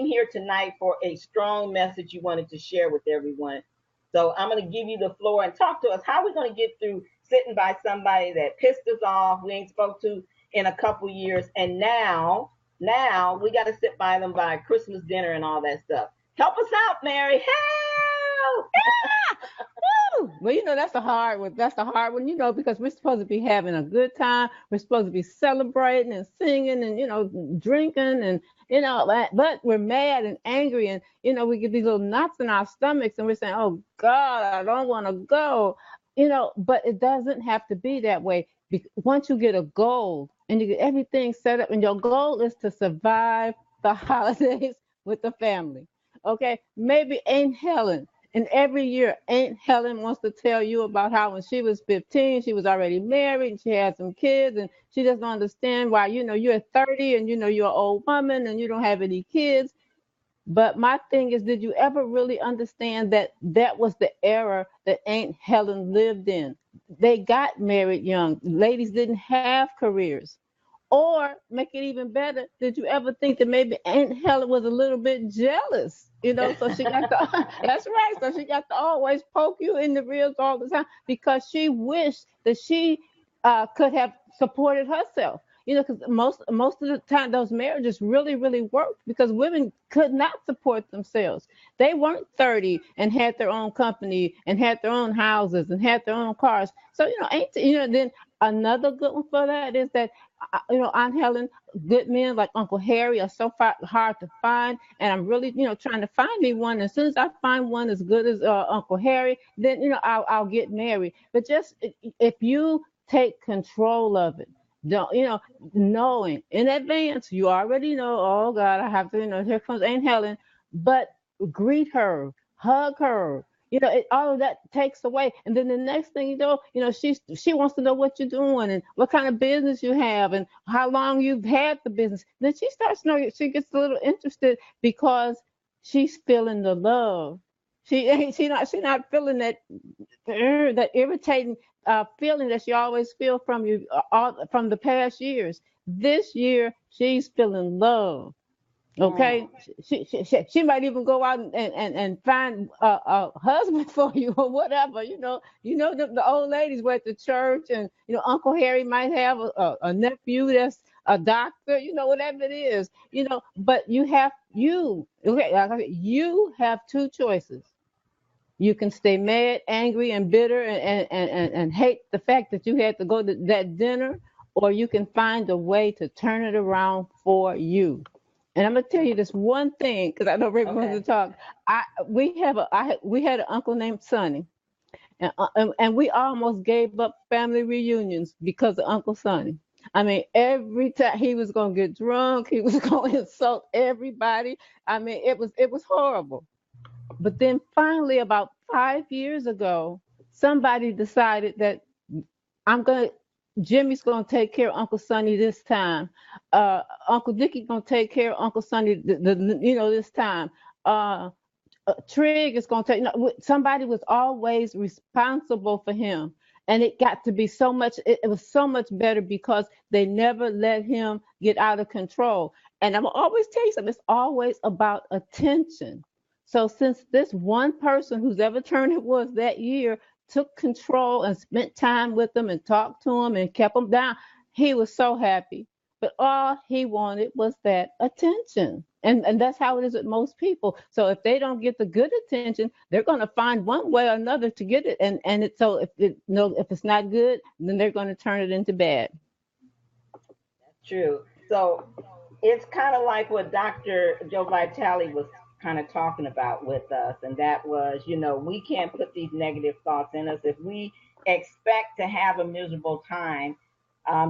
D: here tonight for a strong message you wanted to share with everyone. So I'm going to give you the floor and talk to us. How are we going to get through sitting by somebody that pissed us off, we ain't spoke to in a couple years, and now we got to sit by them by Christmas dinner and all that stuff. Help us out, Mary. Help!
F: Woo! Well, you know, that's the hard one. That's the hard one, you know, because we're supposed to be having a good time. We're supposed to be celebrating and singing and, you know, drinking and, you know, but we're mad and angry and, you know, we get these little knots in our stomachs and we're saying, oh, God, I don't want to go, you know, but it doesn't have to be that way. Once you get a goal and you get everything set up and your goal is to survive the holidays with the family. Okay, maybe Aunt Helen. And every year, Aunt Helen wants to tell you about how when she was 15, she was already married and she had some kids, and she doesn't understand why, you know, you're 30 and, you know, you're an old woman and you don't have any kids. But my thing is, did you ever really understand that that was the era that Aunt Helen lived in? They got married young. Ladies didn't have careers. Or make it even better, did you ever think that maybe Aunt Helen was a little bit jealous? You know, so she got to, that's right. So she got to always poke you in the ribs all the time because she wished that she could have supported herself. You know, because most of the time those marriages really, really worked because women could not support themselves. They weren't 30 and had their own company and had their own houses and had their own cars. So, you know, then another good one for that is that, you know, Aunt Helen, good men like Uncle Harry are so hard to find. And I'm really, you know, trying to find me one. As soon as I find one as good as Uncle Harry, then, you know, I'll get married. But just if you take control of it, don't, you know, knowing in advance, you already know, oh God, I have to, you know, here comes Aunt Helen, but greet her, hug her, you know, all of that takes away. And then the next thing you know, she wants to know what you're doing and what kind of business you have and how long you've had the business. Then she starts knowing, she gets a little interested because she's feeling the love. She's not feeling that irritating feeling that she always feel from you from the past years. This year, she's feeling love. Okay, she might even go out and find a husband for you or whatever. The old ladies were at the church, and you know Uncle Harry might have a nephew that's a doctor. You know, whatever it is. You know, but you have two choices. You can stay mad, angry, and bitter and hate the fact that you had to go to that dinner, or you can find a way to turn it around for you. And I'm gonna tell you this one thing, because I know Ray wants to talk. We had an uncle named Sonny, and we almost gave up family reunions because of Uncle Sonny. I mean, every time he was gonna get drunk, he was gonna insult everybody. I mean, it was horrible. But then finally, about 5 years ago, somebody decided that I'm gonna Jimmy's gonna take care of Uncle Sonny this time. Uncle Dickie gonna take care of Uncle Sonny, this time. Trig is gonna take. No, somebody was always responsible for him, and it got to be so much. It was so much better because they never let him get out of control. And I'm always tell you something. It's always about attention. So since this one person, whose ever turn it was that year, took control and spent time with them and talked to them and kept them down, he was so happy. But all he wanted was that attention. And that's how it is with most people. So if they don't get the good attention, they're going to find one way or another to get it. And it's so if it's not good, then they're going to turn it into bad.
D: True. So it's kind of like what Dr. Joe Vitale was kind of talking about with us, and that was, we can't put these negative thoughts in us. If we expect to have a miserable time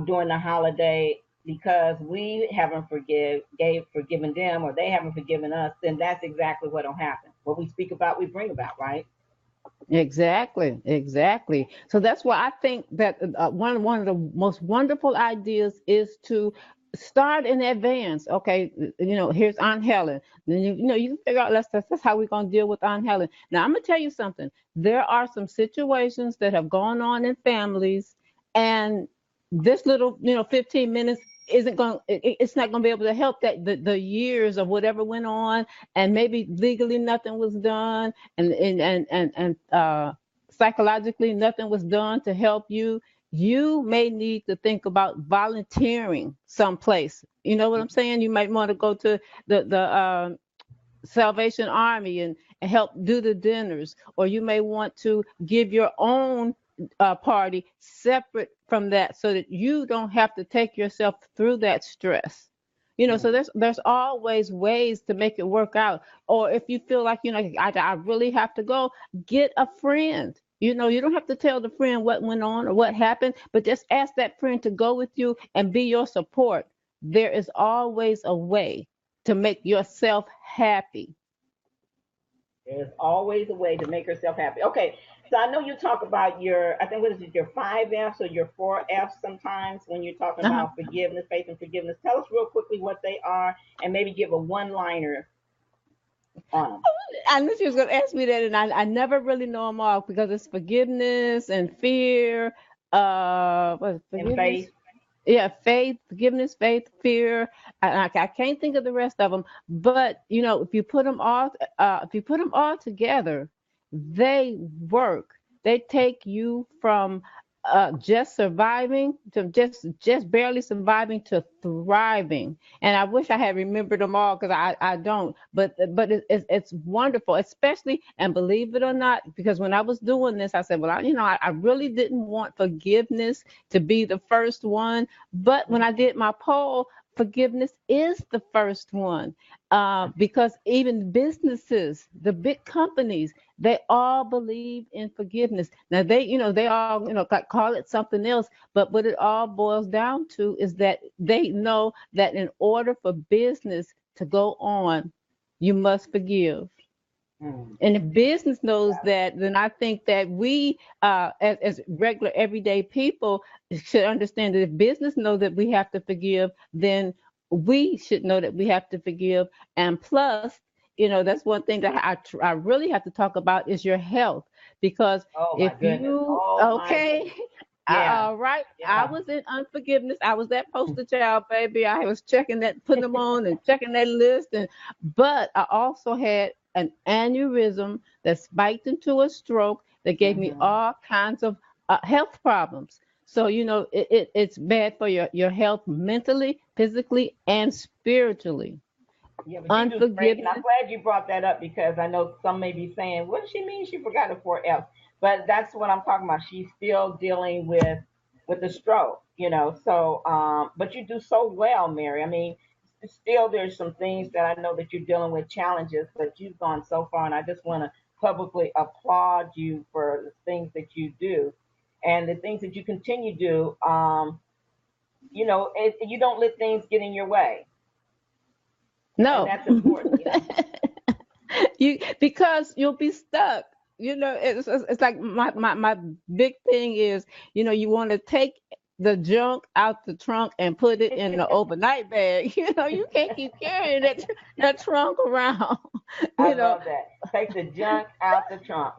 D: during the holiday because we haven't forgiven them, or they haven't forgiven us, then that's exactly what will happen. What we speak about, we bring about, right?
F: Exactly. So that's why I think that one of the most wonderful ideas is to start in advance. Okay, here's Aunt Helen. Then you can figure out that's how we're gonna deal with Aunt Helen. Now I'm gonna tell you something. There are some situations that have gone on in families, and this little 15 minutes isn't going. It's not gonna be able to help that the years of whatever went on, and maybe legally nothing was done, and psychologically nothing was done to help you. You may need to think about volunteering someplace. You know what I'm saying? You might want to go to the Salvation Army and help do the dinners, or you may want to give your own party separate from that, so that you don't have to take yourself through that stress. So there's always ways to make it work out. Or if you feel like I really have to go, get a friend. You don't have to tell the friend what went on or what happened, but just ask that friend to go with you and be your support. There is always a way to make yourself happy.
D: There's always a way to make yourself happy. Okay, so I know you talk about I think what is it, your 5Fs or your 4Fs sometimes when you're talking
F: Uh-huh.
D: about forgiveness, faith, and forgiveness. Tell us real quickly what they are and maybe give a one-liner on them.
F: I knew she was going to ask me that, and I never really know them all because it's forgiveness and fear. What is
D: And
F: forgiveness?
D: faith.
F: Yeah, faith, forgiveness, faith, fear. I can't think of the rest of them, but if you put them all together, they work. They take you from just surviving to just barely surviving to thriving. And I wish I had remembered them all because I don't. But it's wonderful, especially, and believe it or not, because when I was doing this, I said, well, I really didn't want forgiveness to be the first one. But when I did my poll, forgiveness is the first one, because even businesses, the big companies, they all believe in forgiveness. Now they all call it something else, but what it all boils down to is that they know that in order for business to go on, you must forgive. And if business knows that, then I think that we, as regular everyday people, should understand that if business knows that we have to forgive, then we should know that we have to forgive. And plus, that's one thing that I really have to talk about is your health, because
D: Oh my
F: if
D: goodness.
F: you
D: Oh my
F: okay.
D: goodness. Yeah.
F: All right. I
D: Yeah.
F: was in unforgiveness. I was that poster child, baby. I was checking that, putting them on and checking that list. But I also had an aneurysm that spiked into a stroke that gave me all kinds of health problems. So, it's bad for your health mentally, physically, and spiritually.
D: Yeah, but you do great, and I'm
F: Unforgiveness.
D: glad you brought that up because I know some may be saying, "What does she mean? She forgot the 4F?" But that's what I'm talking about. She's still dealing with the stroke, So, but you do so well, Mary. I mean, still there's some things that I know that you're dealing with challenges, but you've gone so far, and I just want to publicly applaud you for the things that you do, and the things that you continue to do. You don't let things get in your way, and
F: No.
D: that's important.
F: Because you'll be stuck. It's like my big thing is, you want to take the junk out the trunk and put it in the overnight bag. You can't keep carrying that trunk around.
D: I
F: you know
D: love that. Take the junk out the trunk.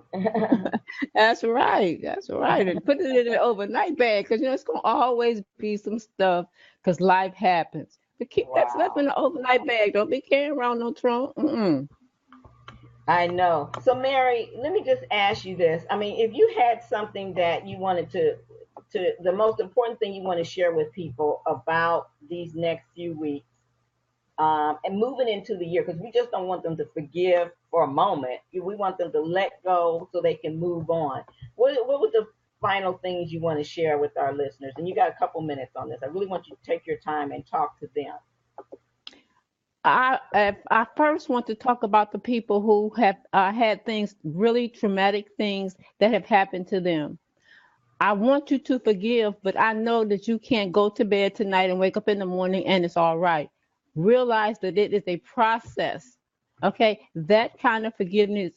F: that's right, and put it in an overnight bag, because it's gonna always be some stuff, because life happens. But keep that stuff in
D: Wow.
F: the overnight bag. Don't be carrying around no trunk. Mm-mm.
D: I know. So, Mary, let me just ask you this. I mean, if you had something that you wanted to the most important thing you want to share with people about these next few weeks, and moving into the year, because we just don't want them to forgive for a moment. We want them to let go so they can move on. What were the final things you want to share with our listeners? And you got a couple minutes on this. I really want you to take your time and talk to them.
F: I first want to talk about the people who have had things, really traumatic things that have happened to them. I want you to forgive, but I know that you can't go to bed tonight and wake up in the morning and it's all right. Realize that it is a process. Okay, that kind of forgiveness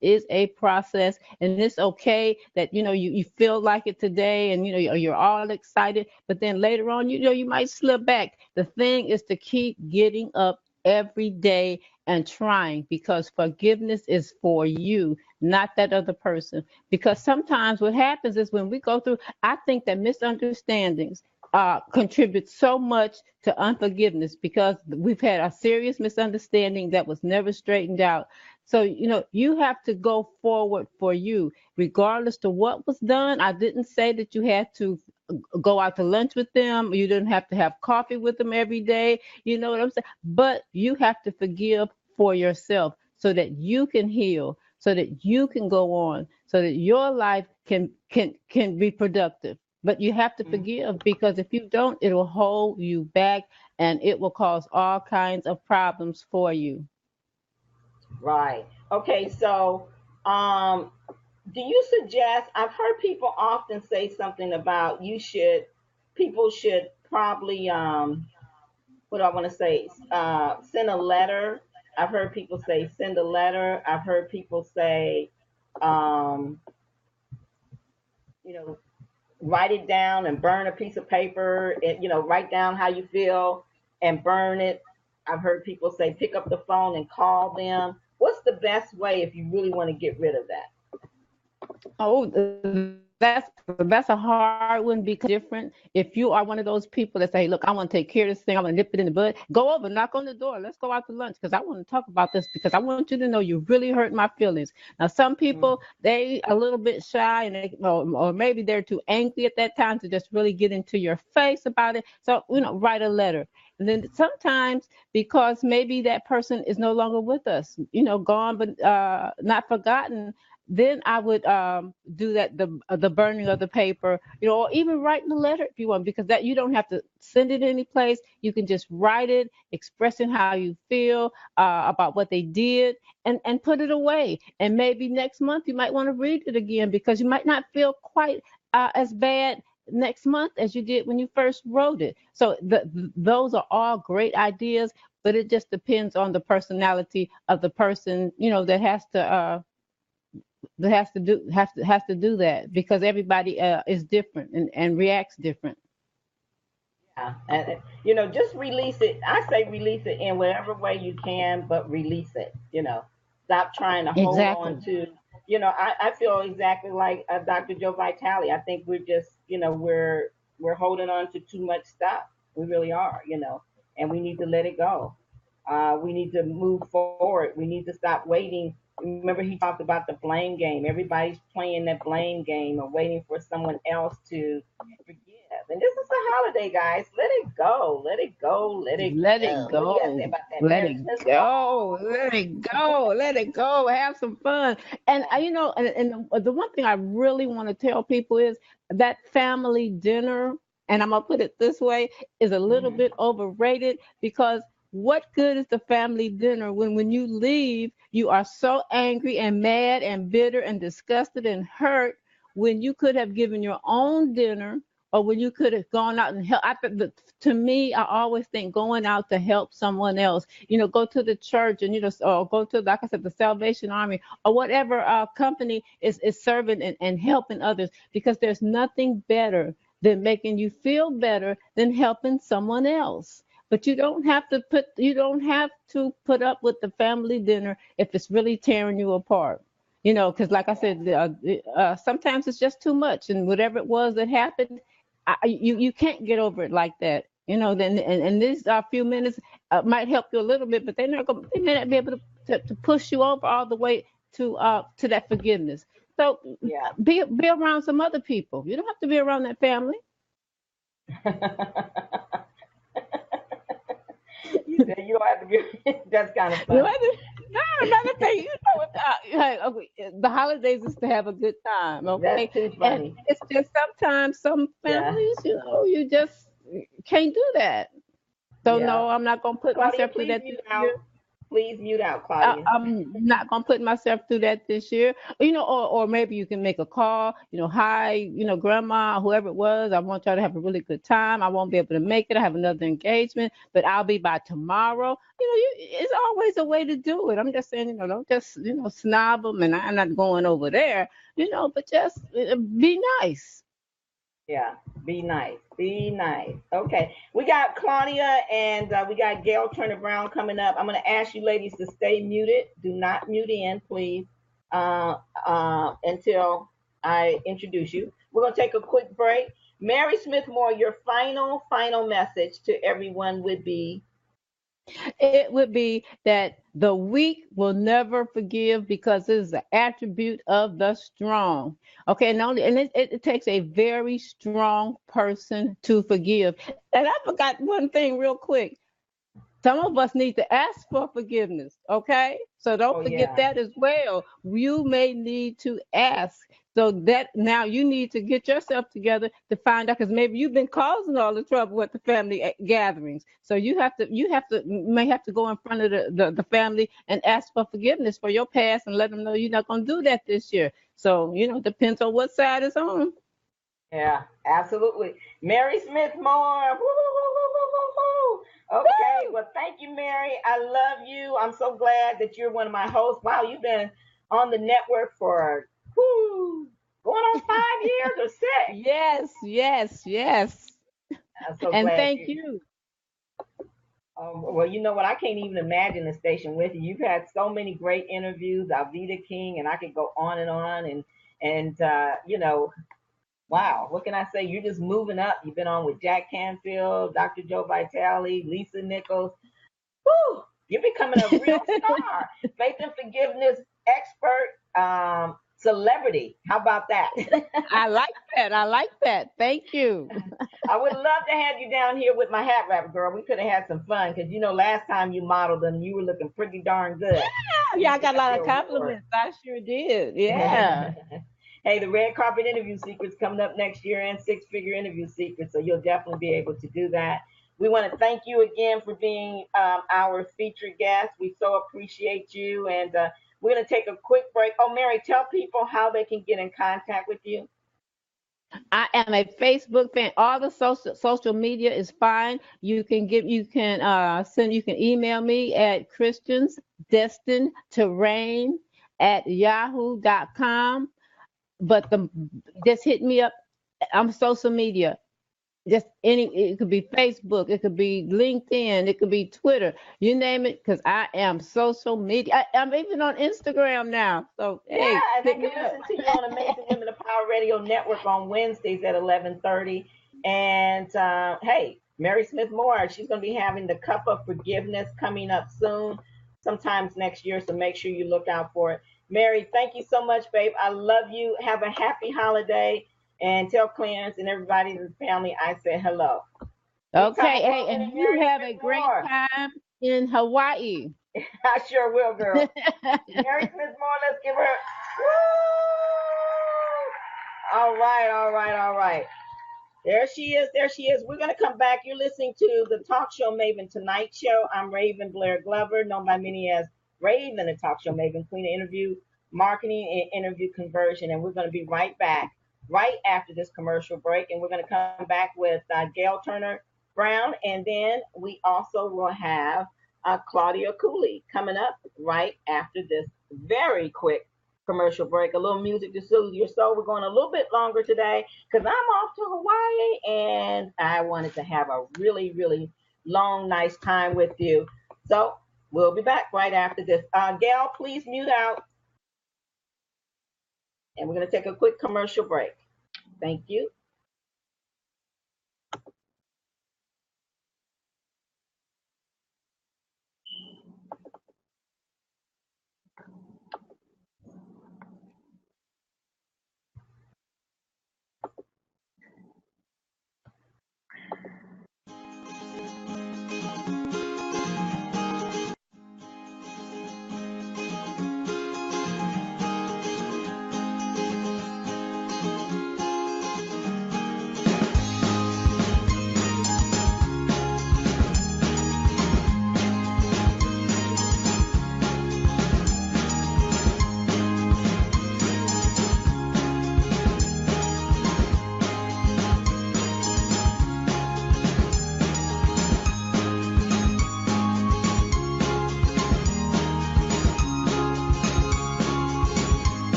F: is a process, and it's okay that you feel like it today, and you're all excited, but then later on, you might slip back. The thing is to keep getting up every day and trying, because forgiveness is for you, not that other person. Because sometimes what happens is when we go through, I think that misunderstandings contribute so much to unforgiveness, because we've had a serious misunderstanding that was never straightened out. So, you have to go forward for you, regardless to what was done. I didn't say that you had to go out to lunch with them. You didn't have to have coffee with them every day. You know what I'm saying? But you have to forgive for yourself so that you can heal, so that you can go on, so that your life can be productive. But you have to forgive, because if you don't, it will hold you back, and it will cause all kinds of problems for you.
D: Right. Okay. So, um, do you suggest? I've heard people often say something about people should probably, what do I want to say? Send a letter. I've heard people say send a letter. I've heard people say, um, you know, write it down and burn a piece of paper. And, write down how you feel and burn it. I've heard people say pick up the phone and call them. What's the best way if you really want to get rid of that?
F: Oh, that's a hard one, because different. If you are one of those people that say, "Look, I want to take care of this thing. I want to nip it in the bud," go over, knock on the door. Let's go out to lunch, because I want to talk about this, because I want you to know you really hurt my feelings. Now, some
D: Mm.
F: people, they a little bit shy, and or maybe they're too angry at that time to just really get into your face about it. So, write a letter. And then sometimes, because maybe that person is no longer with us, gone but not forgotten, then I would do that, the burning of the paper, or even writing a letter if you want, because that you don't have to send it any place. You can just write it, expressing how you feel about what they did, and put it away. And maybe next month you might want to read it again, because you might not feel quite as bad next month as you did when you first wrote it. So those are all great ideas, but it just depends on the personality of the person, that has to do that, because everybody is different, and reacts different.
D: Yeah, and just release it. I say release it in whatever way you can, but release it. Stop trying to hold on
F: Exactly.
D: to. I feel exactly like Dr. Joe Vitale. I think we're just, we're holding on to too much stuff. We really are, and we need to let it go. We need to move forward. We need to stop waiting. Remember, he talked about the blame game. Everybody's playing that blame game and waiting for someone else to forgive. And this is a holiday, guys. Let it go. Let it go. Let it
F: Let it
D: go. What do you guys say
F: go.
D: about that?
F: Let
D: Merry
F: it
D: Christmas.
F: go. Let it go. Let it go. Have some fun. And the one thing I really want to tell people is that family dinner, and I'm gonna put it this way, is a little
D: Mm-hmm.
F: bit overrated, because what good is the family dinner when you leave you are so angry and mad and bitter and disgusted and hurt, when you could have given your own dinner, or when you could have gone out and help. To me, I always think going out to help someone else, go to the church, and or go to, like I said, the Salvation Army, or whatever company is serving and helping others, because there's nothing better than making you feel better than helping someone else. But you don't have to put up with the family dinner if it's really tearing you apart. Because like I said, sometimes it's just too much, and whatever it was that happened, you can't get over it like that. Then and these few minutes might help you a little bit, but they may not be able to push you over all the way to that forgiveness. So
D: Yeah.
F: be around some other people. You don't have to be around that family.
D: You said you don't have to be. That's kind of
F: You
D: funny.
F: have to, no, another thing, hey, okay, the holidays is to have a good time,
D: That's
F: okay?
D: too
F: And
D: funny.
F: it's just sometimes some
D: Yeah.
F: families, you just can't do that. So
D: Yeah.
F: no, I'm not gonna put
D: Claudia,
F: myself through
D: please
F: that
D: mute
F: this
D: out.
F: year.
D: Please mute out, Claudia.
F: I'm not gonna put myself through that this year. Or maybe you can make a call. Hi, grandma, whoever it was. I want y'all to have a really good time. I won't be able to make it. I have another engagement, but I'll be by tomorrow. It's always a way to do it. I'm just saying, don't just snob them, and I'm not going over there. But just be nice.
D: Yeah, be nice. Be nice. Okay, we got Claudia and we got Gail Turner Brown coming up. I'm going to ask you ladies to stay muted. Do not mute in, please, until I introduce you. We're going to take a quick break. Mary Smith Moore, your final message to everyone would be?
F: It would be that the weak will never forgive because it is an attribute of the strong. Okay, and it takes a very strong person to forgive. And I forgot one thing real quick. Some of us need to ask for forgiveness, okay? So don't forget that as well. You may need to ask. So that now you need to get yourself together to find out, because maybe you've been causing all the trouble at the family gatherings. So you may have to go in front of the family and ask for forgiveness for your past and let them know you're not going to do that this year. So, depends on what side it's on.
D: Yeah, absolutely. Mary Smith Moore. Okay, well, thank you, Mary. I love you. I'm so glad that you're one of my hosts. Wow, you've been on the network for going on 5 years or 6.
F: Yes.
D: I'm so
F: and
D: glad
F: thank you.
D: Well, you know what? I can't even imagine the station with you. You've had so many great interviews, Alveda King, and I could go on and on. And wow, what can I say? You're just moving up. You've been on with Jack Canfield, Dr. Joe Vitale, Lisa Nichols. Woo! You're becoming a real star. Faith and forgiveness expert, celebrity. How about that?
F: I like that. Thank you.
D: I would love to have you down here with my hat wrap, girl. We could have had some fun because, last time you modeled them, you were looking pretty darn good.
F: Yeah, I got a lot of compliments. I sure did. Yeah.
D: Hey, the red carpet interview secrets coming up next year, and six-figure interview secrets, so you'll definitely be able to do that. We want to thank you again for being our featured guest. We so appreciate you, and we're going to take a quick break. Oh, Mary, tell people how they can get in contact with you.
F: I am a Facebook fan. All the social media is fine. You can email me at christiansdestinedtoreign@yahoo.com. But just hit me up. I'm social media. Just it could be Facebook, it could be LinkedIn, it could be Twitter, you name it, because I am social media. I'm even on Instagram now. So
D: yeah, and they can listen to you on Amazing Women of Power Radio Network on Wednesdays at 11:30. And hey, Mary Smith Moore, she's going to be having the Cup of Forgiveness coming up soon, sometimes next year. So make sure you look out for it. Mary, thank you so much, babe. I love you. Have a happy holiday. And tell Clarence and everybody in the family I said hello.
F: Okay, hey, and you have a great time in Hawaii.
D: I sure will, girl. Mary Smith Moore, let's give her. Woo! All right. There she is. We're going to come back. You're listening to the Talk Show Maven Tonight Show. I'm Raven Blair Glover, known by many as Raven, the Talk Show Maven, Queen of Interview Marketing and Interview Conversion. And we're going to be right back right after this commercial break. And we're going to come back with Gail Turner Brown. And then we also will have Claudia Cooley coming up right after this very quick commercial break. A little music to soothe your soul. We're going a little bit longer today because I'm off to Hawaii and I wanted to have a really, really long, nice time with you. So we'll be back right after this. Gail, please mute out. And we're going to take a quick commercial break. Thank you.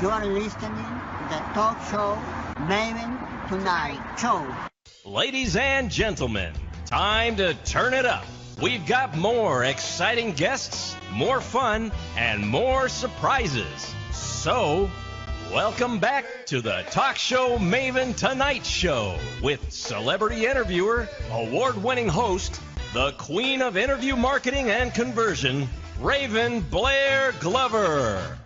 G: You are listening to the Talk Show Maven Tonight Show.
C: Ladies and gentlemen, time to turn it up. We've got more exciting guests, more fun, and more surprises. So, welcome back to the Talk Show Maven Tonight Show with celebrity interviewer, award-winning host, the queen of interview marketing and conversion, Raven Blair Glover.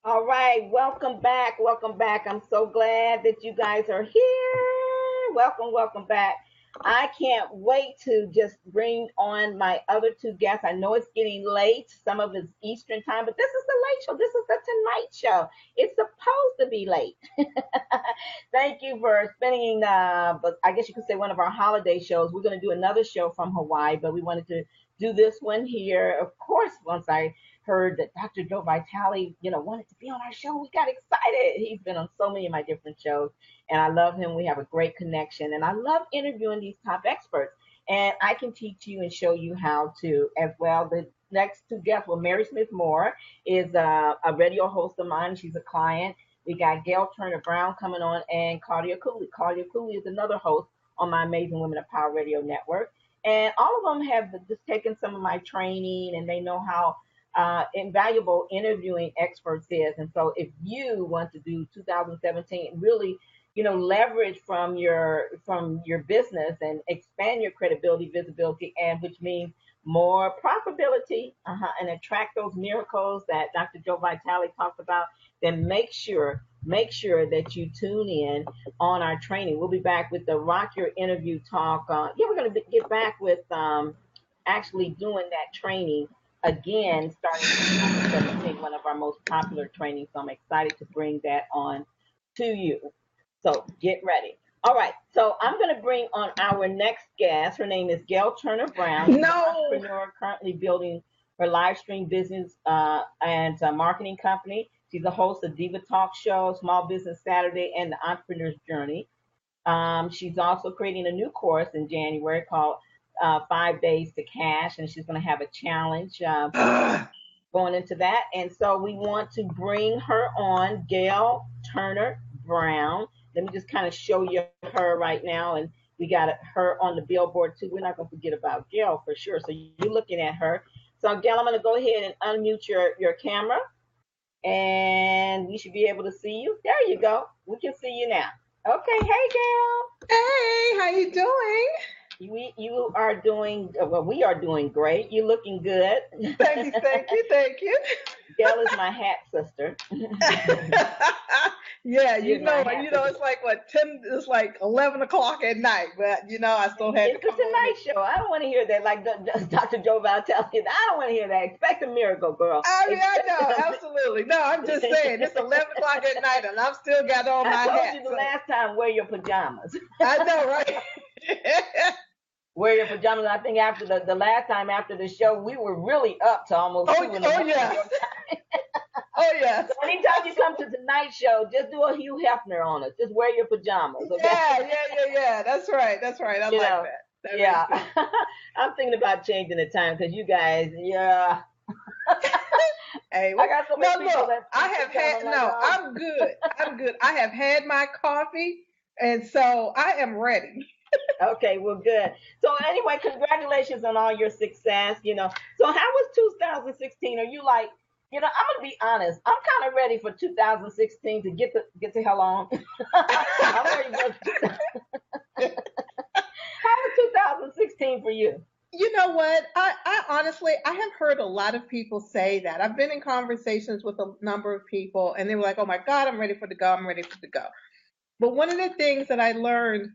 D: All right, welcome back. Welcome back. I'm so glad that you guys are here. Welcome, welcome back. I can't wait to just bring on my other two guests. I know it's getting late. Some of it's Eastern time, but this is the late show. This is the Tonight Show. It's supposed to be late. Thank you for spending, but I guess you could say one of our holiday shows. We're going to do another show from Hawaii, but we wanted to do this one here. Of course, once I heard that Dr. Joe Vitale, wanted to be on our show, we got excited. He's been on so many of my different shows, and I love him. We have a great connection, and I love interviewing these top experts. And I can teach you and show you how to as well. The next two guests, well, Mary Smith Moore is a radio host of mine. She's a client. We got Gail Turner Brown coming on, and Claudia Cooley. Claudia Cooley is another host on my Amazing Women of Power Radio Network. And all of them have just taken some of my training, and they know how invaluable interviewing experts is. And so if you want to do 2017, really, leverage from your business and expand your credibility, visibility, and which means more profitability, and attract those miracles that Dr. Joe Vitale talks about, then make sure that you tune in on our training. We'll be back with the Rock Your Interview Talk. We're going to get back with actually doing that training again, starting in 2017, one of our most popular trainings. So I'm excited to bring that on to you. So get ready. All right. So I'm going to bring on our next guest. Her name is Gail Turner Brown. She's an entrepreneur currently building her live stream business and marketing company. She's a host of Diva Talk Show, Small Business Saturday, and The Entrepreneur's Journey. She's also creating a new course in January called 5 Days to Cash, and she's going to have a challenge going into that. And so we want to bring her on, Gail Turner Brown. Let me just kind of show you her right now, and we got her on the billboard too. We're not going to forget about Gail for sure. So you're looking at her. So Gail, I'm going to go ahead and unmute your camera, and we should be able to see you. There you go. We can see you now. Okay. Hey, Gail.
H: Hey, how you doing?
D: You are doing, well, we are doing great. You're looking good.
H: Thank you.
D: Gail is my hat sister.
H: Yeah, it's like what 10. It's like 11 o'clock at night, but I still had
D: It's the Tonight Show. I don't want to hear that, like Dr. Joe Vitale. I don't want to hear that. Expect a miracle, girl.
H: I know, absolutely. No, I'm just saying it's 11 o'clock at night, and I've still got on my hat.
D: I told you the last time, wear your pajamas.
H: I know, right?
D: Wear your pajamas. I think after the last time after the show, we were really up to almost 2 in the morning.
H: Oh, yes.
D: So anytime you come to Tonight Show, just do a Hugh Hefner on us. Just wear your pajamas. Okay?
H: Yeah. That's right. I like that.
D: I'm thinking about changing the time because you guys,
H: Hey,
D: I got so many people
H: look, I'm good. I have had my coffee, and so I am ready.
D: Okay, well, good. So anyway, congratulations on all your success. So how was 2016? Are you like, I'm gonna be honest. I'm kind of ready for 2016 to get the hell on. I'm ready for How was 2016 for you?
H: You know what? I honestly, I have heard a lot of people say that. I've been in conversations with a number of people, and they were like, "Oh my God, I'm ready for the go. I'm ready for the go." But one of the things that I learned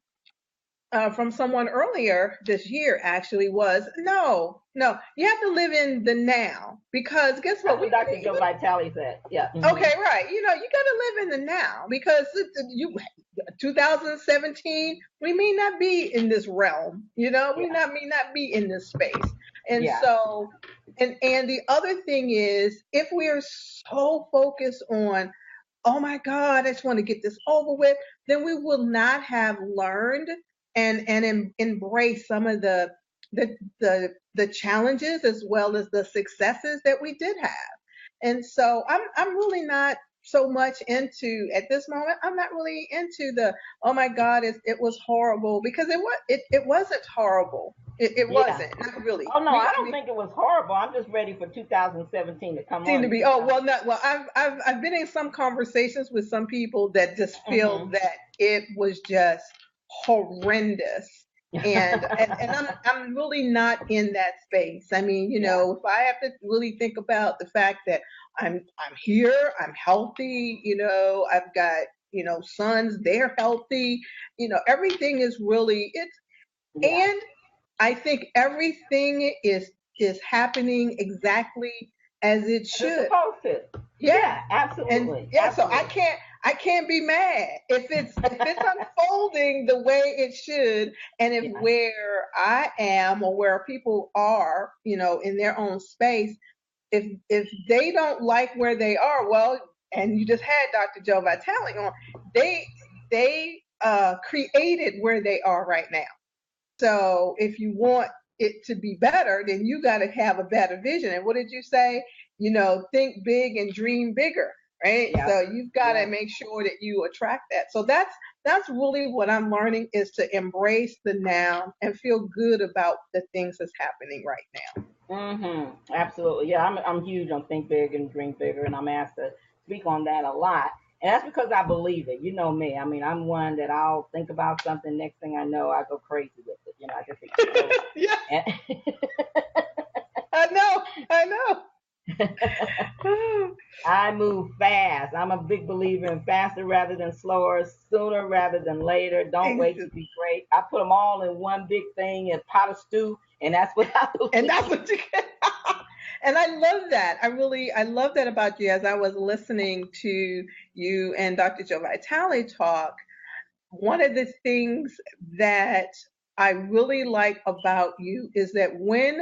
H: from someone earlier this year actually was no, you have to live in the now, because guess what?
D: That's what Dr. Joe Vitale said. Yeah.
H: Okay, right. You got to live in the now, because 2017, we may not be in this realm. We may not be in this space. And so, and the other thing is, if we are so focused on, oh my God, I just want to get this over with, then we will not have learned and embrace some of the challenges as well as the successes that we did have. And so I'm really not so much into, at this moment, I'm not really into the, oh my God, it was horrible, because it wasn't horrible. It wasn't, not really.
D: Oh no, I don't think it was horrible. I'm just ready for 2017 to come on.
H: To be, oh well, not well. I've been in some conversations with some people that just feel that it was just horrendous, and I'm really not in that space. I mean, if I have to really think about the fact that I'm here, I'm healthy, I've got sons, they're healthy, everything is really and I think everything is happening exactly as it should.
D: It's supposed to. Yeah, absolutely.
H: And absolutely. So I can't be mad if it's unfolding the way it should, and if where I am or where people are, in their own space, if they don't like where they are, well, and you just had Dr. Joe Vitale on, they created where they are right now. So if you want it to be better, then you got to have a better vision. And what did you say? Think big and dream bigger, right? Yeah. So you've got to make sure that you attract that. So that's really what I'm learning, is to embrace the now and feel good about the things that's happening right
D: now. Absolutely. Yeah, I'm huge on think big and dream bigger, and I'm asked to speak on that a lot. And that's because I believe it. You know me. I mean, I'm one that I'll think about something. Next thing I know, I go crazy with it. I just explode.
H: Yeah. I know.
D: I move fast. I'm a big believer in faster rather than slower, sooner rather than later. Don't wait to be great. I put them all in one big thing, in a pot of stew, and that's what I believe.
H: And that's what you get. And I love that. I love that about you. As I was listening to you and Dr. Joe Vitale talk, one of the things that I really like about you is that when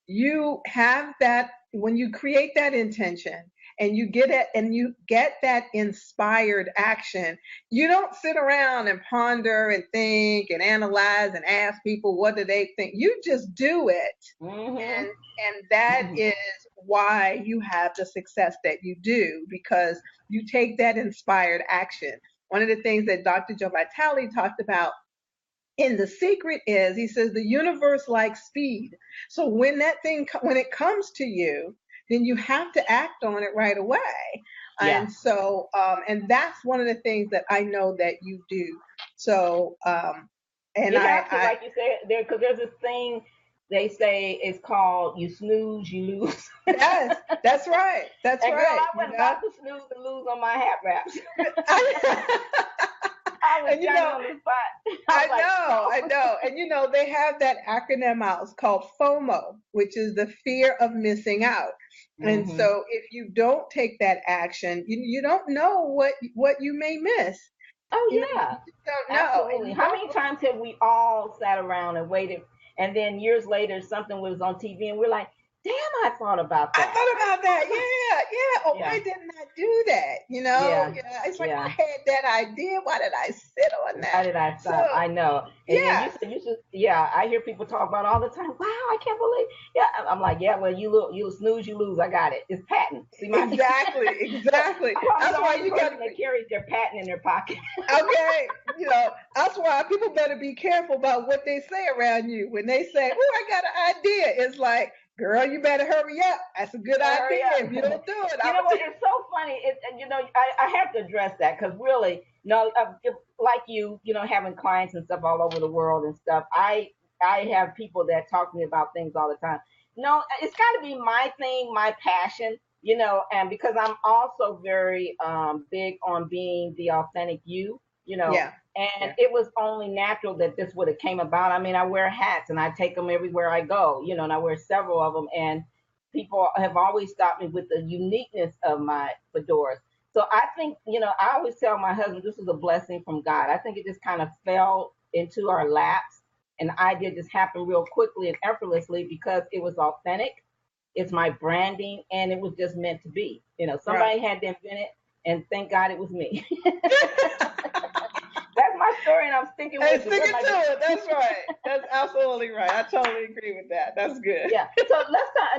H: you have that, when you create that intention and you get it and you get that inspired action, you don't sit around and ponder and think and analyze and ask people what do they think. You just do it. And that is why you have the success that you do, because you take that inspired action. One of the things that Dr. Joe Vitale talked about in The Secret is, he says, the universe likes speed. So when it comes to you, then you have to act on it right away. Yeah. And so, and that's one of the things that I know that you do. So, and
D: you have to, like you said, because there's this thing they say is called you snooze, you lose.
H: Yes, that's right. That's
D: and
H: right.
D: Girl, I was about to snooze and lose on my hat wraps. I was on the spot.
H: I know. And they have that acronym out. It's called FOMO, which is the fear of missing out. And so if you don't take that action, you don't know what you may miss.
D: Oh, yeah.
H: You don't know.
D: Absolutely. How many times have we all sat around and waited, and then years later something was on TV and we're like, damn, I thought about that.
H: I thought about that. Yeah. Oh, why didn't I do that? Yeah. It's like I had that idea. Why did I sit on that?
D: Why did I stop? I know. And you should, I hear people talk about it all the time. Wow, I can't believe. Yeah, I'm like, well, you snooze, you lose. I got it. It's patent. See,
H: Exactly.
D: That's why you got to carry their patent in their pocket.
H: Okay. That's why people better be careful about what they say around you. When they say, "Oh, I got an idea," it's like, girl, you better hurry up. That's a good idea. If you don't do it,
D: you know what? It's so funny. I have to address that because really, like you, having clients and stuff all over the world and stuff. I have people that talk to me about things all the time. No, it's got to be my thing, my passion, and because I'm also very big on being the authentic you. you know.
H: Yeah.
D: And it was only natural that this would have came about. I mean, I wear hats and I take them everywhere I go, you know, and I wear several of them. And people have always stopped me with the uniqueness of my fedoras. So I think, you know, I always tell my husband this was a blessing from God. I think it just kind of fell into our laps, and the idea just happened real quickly and effortlessly because it was authentic. It's my branding, and it was just meant to be. You know, somebody had to invent it, and thank God it was me. That's my story, and I'm sticking with it.
H: Sticking to it. That's right. That's absolutely right. I totally agree with that. That's good.
D: Yeah. So let's talk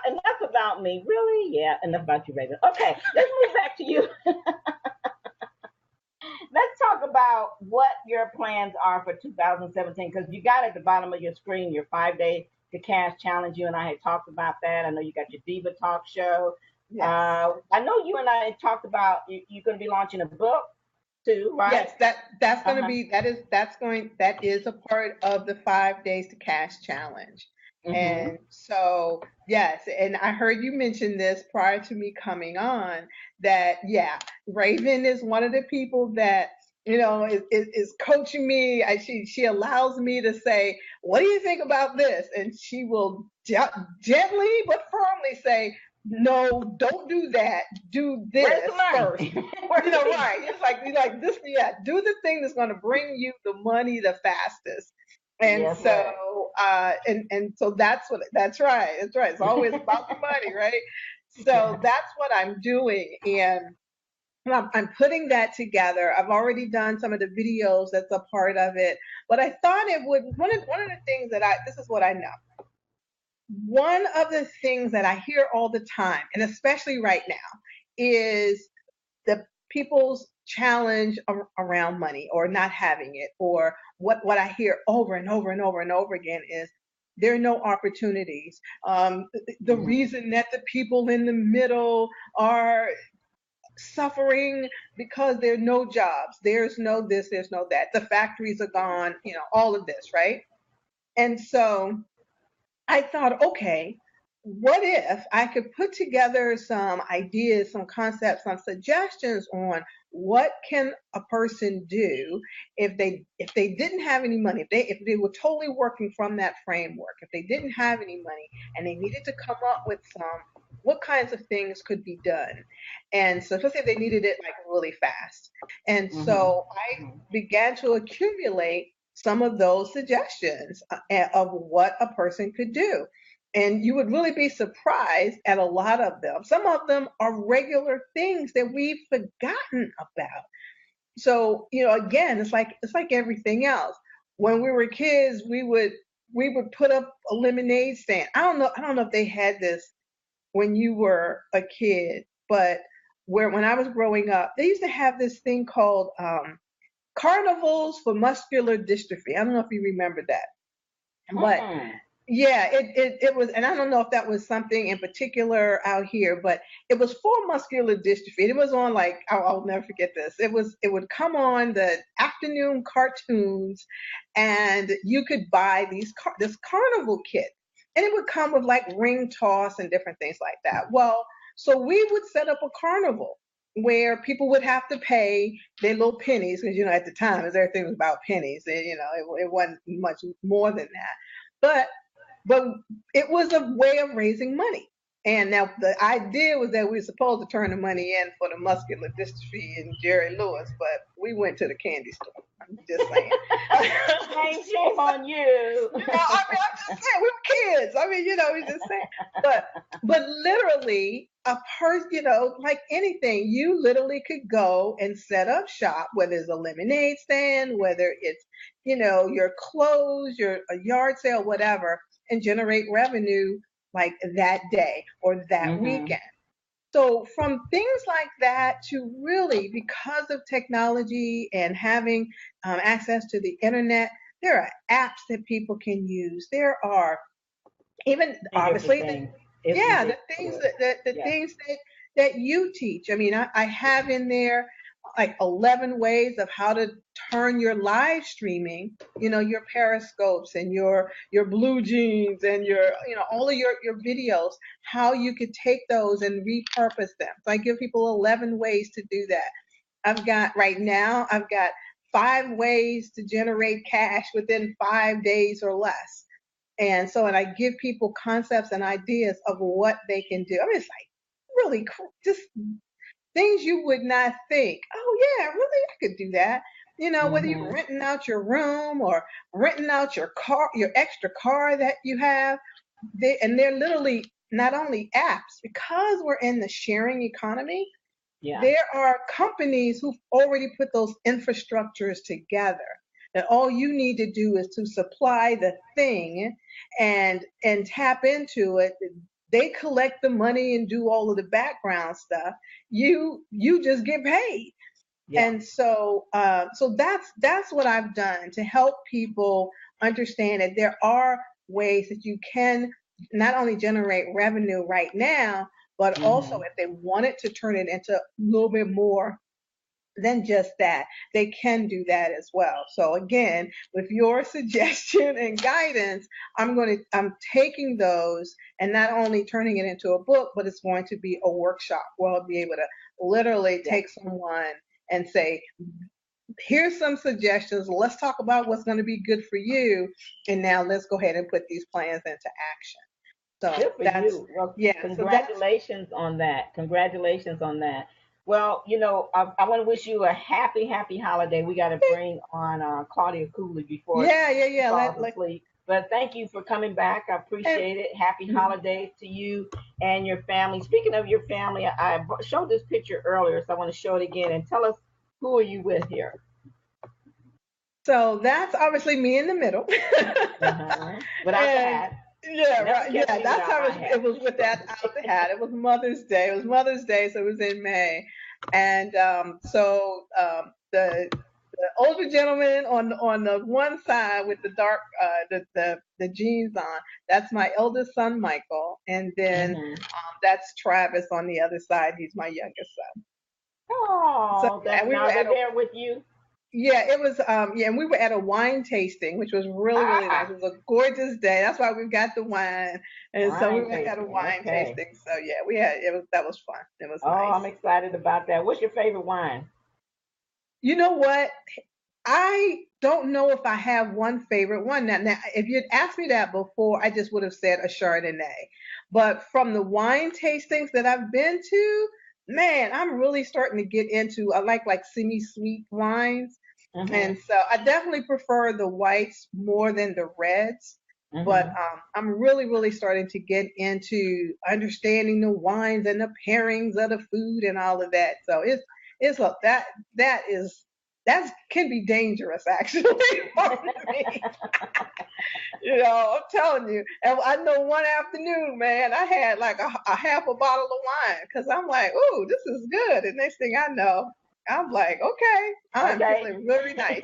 D: enough about me. Really? Yeah. Enough about you, Raven. Okay. Let's move back to you. Let's talk about what your plans are for 2017, because you got at the bottom of your screen your 5-day to cash challenge. You and I had talked about that. I know you got your Diva Talk show.
H: Yes.
D: I know you and I had talked about you're going to be launching a book too, right?
H: Yes, that's going to be that is a part of the 5 days to cash challenge. And so, yes, and I heard you mention this prior to me coming on that, yeah, Raven is one of the people that, you know, is coaching me. She allows me to say, what do you think about this? And she will gently but firmly say, no, don't do that. Do this first. You know, right. It's like this, yeah, do the thing that's going to bring you the money the fastest. And
D: Yes,
H: so, and so that's right. That's right. It's always about the money, right? So that's what I'm doing. And I'm putting that together. I've already done some of the videos that's a part of it, but I thought it would, one of the things that this is what I know. One of the things that I hear all the time, and especially right now, is the people's challenge around money or not having it, or what I hear over and over and over and over again is there are no opportunities. The reason that the people in the middle are suffering because there are no jobs, there's no this, there's no that, the factories are gone, you know, all of this, right? And so I thought, okay, what if I could put together some ideas, some concepts, some suggestions on what can a person do if they didn't have any money, if they were totally working from that framework, if they didn't have any money and they needed to come up with what kinds of things could be done. And so especially if they needed it like really fast. And so I began to accumulate some of those suggestions of what a person could do. And you would really be surprised at a lot of them. Some of them are regular things that we've forgotten about. So, you know, again, it's like everything else. When we were kids, we would put up a lemonade stand. I don't know if they had this when you were a kid, but when I was growing up, they used to have this thing called carnivals for muscular dystrophy. I don't know if you remember that, but yeah, it was, and I don't know if that was something in particular out here, but it was for muscular dystrophy. It was on like, I'll never forget this. It would come on the afternoon cartoons, and you could buy this carnival kit, and it would come with like ring toss and different things like that. Well, so we would set up a carnival where people would have to pay their little pennies, because, you know, at the time, everything was about pennies. You know, it wasn't much more than that. But it was a way of raising money. And now the idea was that we were supposed to turn the money in for the muscular dystrophy and Jerry Lewis, but we went to the candy store. I'm just saying.
D: Shame on you.
H: You know, I mean, I'm just saying, we were kids. I mean, you know, we just saying. But literally, a person, you know, like anything, you literally could go and set up shop, whether it's a lemonade stand, whether it's, you know, your clothes, a yard sale, whatever, and generate revenue like that day or that weekend. So from things like that to really, because of technology and having access to the internet, there are apps that people can use. There are even obviously the things that you teach. I mean, I have in there like 11 ways of how to turn your live streaming, you know, your periscopes and your blue jeans and your, you know, all of your videos, how you could take those and repurpose them. So I give people 11 ways to do that. I've got 5 ways to generate cash within 5 days or less. And I give people concepts and ideas of what they can do. I mean, it's like really just things you would not think, oh yeah, really, I could do that. Whether you're renting out your room or renting out your car, your extra car that you have, they're literally not only apps, because we're in the sharing economy.
D: Yeah.
H: There are companies who've already put those infrastructures together. That all you need to do is to supply the thing and tap into it. They collect the money and do all of the background stuff. You just get paid.
D: Yeah.
H: And so that's what I've done to help people understand that there are ways that you can not only generate revenue right now, but also if they wanted to turn it into a little bit more than just that, they can do that as well. So again, with your suggestion and guidance, I'm taking those and not only turning it into a book, but it's going to be a workshop where I'll be able to literally take someone and say, here's some suggestions. Let's talk about what's going to be good for you. And now let's go ahead and put these plans into action. So
D: good for
H: that's,
D: you. Well,
H: yeah.
D: Congratulations on that. Congratulations on that. Well, I want to wish you a happy holiday. We got to bring on Claudia Cooley before she falls asleep. But thank you for coming back. I appreciate it. Happy holidays to you and your family. Speaking of your family, I showed this picture earlier, so I want to show it again. And tell us, who are you with here?
H: So that's obviously me in the middle.
D: Without the hat.
H: Yeah, right. Yeah, that's how it was with that out the hat. It was Mother's Day. It was Mother's Day, so it was in May. And the older gentleman on the one side with the dark the jeans on, that's my eldest son Michael, and then that's Travis on the other side. He's my youngest son.
D: Oh, that's now they're there with you.
H: Yeah, it was, and we were at a wine tasting, which was really, really nice. It was a gorgeous day. That's why we've got the wine. And so we went at a wine tasting. So yeah, that was fun. It was nice.
D: Oh, I'm excited about that. What's your favorite wine?
H: You know what? I don't know if I have one favorite one. Now, if you'd asked me that before, I just would have said a Chardonnay. But from the wine tastings that I've been to, man, I'm really starting to get into, I like semi-sweet wines. And so I definitely prefer the whites more than the reds. But I'm really, really starting to get into understanding the wines and the pairings of the food and all of that. So that can be dangerous actually for me. I'm telling you. And I know one afternoon, man, I had like a half a bottle of wine because I'm like, ooh, this is good. And next thing I know, I'm like, okay, I'm feeling really nice.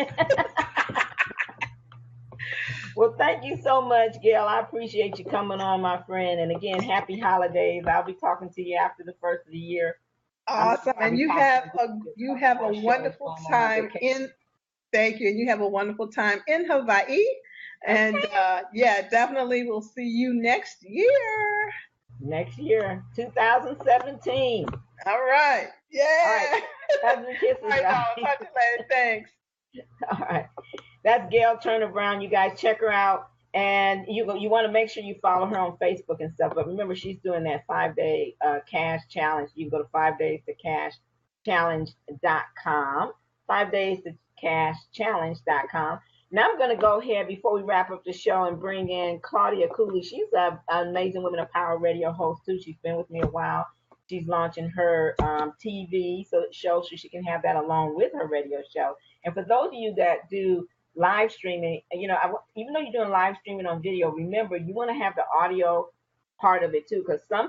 D: Well, thank you so much, Gail. I appreciate you coming on, my friend. And again, happy holidays. I'll be talking to you after the first of the year.
H: Awesome. And you have a wonderful time thank you. And you have a wonderful time in Hawaii. And definitely we'll see you next year.
D: Next year, 2017.
H: All right. Yeah.
D: All right. Hugs and kisses.
H: All right, talk to you later. Thanks.
D: All right. That's Gail Turner Brown. You guys check her out. And you want to make sure you follow her on Facebook and stuff. But remember, she's doing that 5-day cash challenge. You can go to 5daystocashchallenge.com. 5daystocashchallenge.com. Now I'm going to go ahead before we wrap up the show and bring in Claudia Cooley. She's an amazing Women of Power radio host too. She's been with me a while. She's launching her TV show so she can have that along with her radio show. And for those of you that do live streaming, even though you're doing live streaming on video, remember you want to have the audio part of it too, because I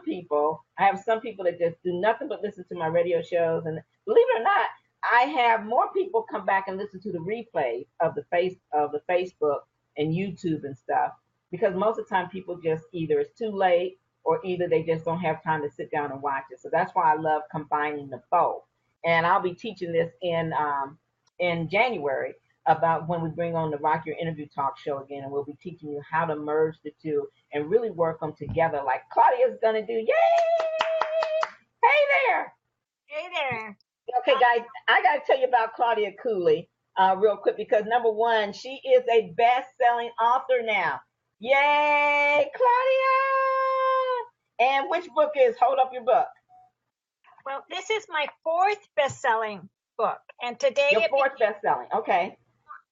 D: have some people that just do nothing but listen to my radio shows, and believe it or not, I have more people come back and listen to the replays of the Facebook and YouTube and stuff, because most of the time people just either it's too late or either they just don't have time to sit down and watch it. So that's why I love combining the both. And I'll be teaching this in January about when we bring on the Rock Your Interview Talk show again, and we'll be teaching you how to merge the two and really work them together like Claudia's going to do. Yay! Hey there!
B: Hey there.
D: Okay, guys, I got to tell you about Claudia Cooley. real quick, because number one, she is a best-selling author now. Yay, Claudia! And which book is, hold up your book.
B: Well, this is my 4th best-selling book, and today
D: Your 4th best-selling, okay.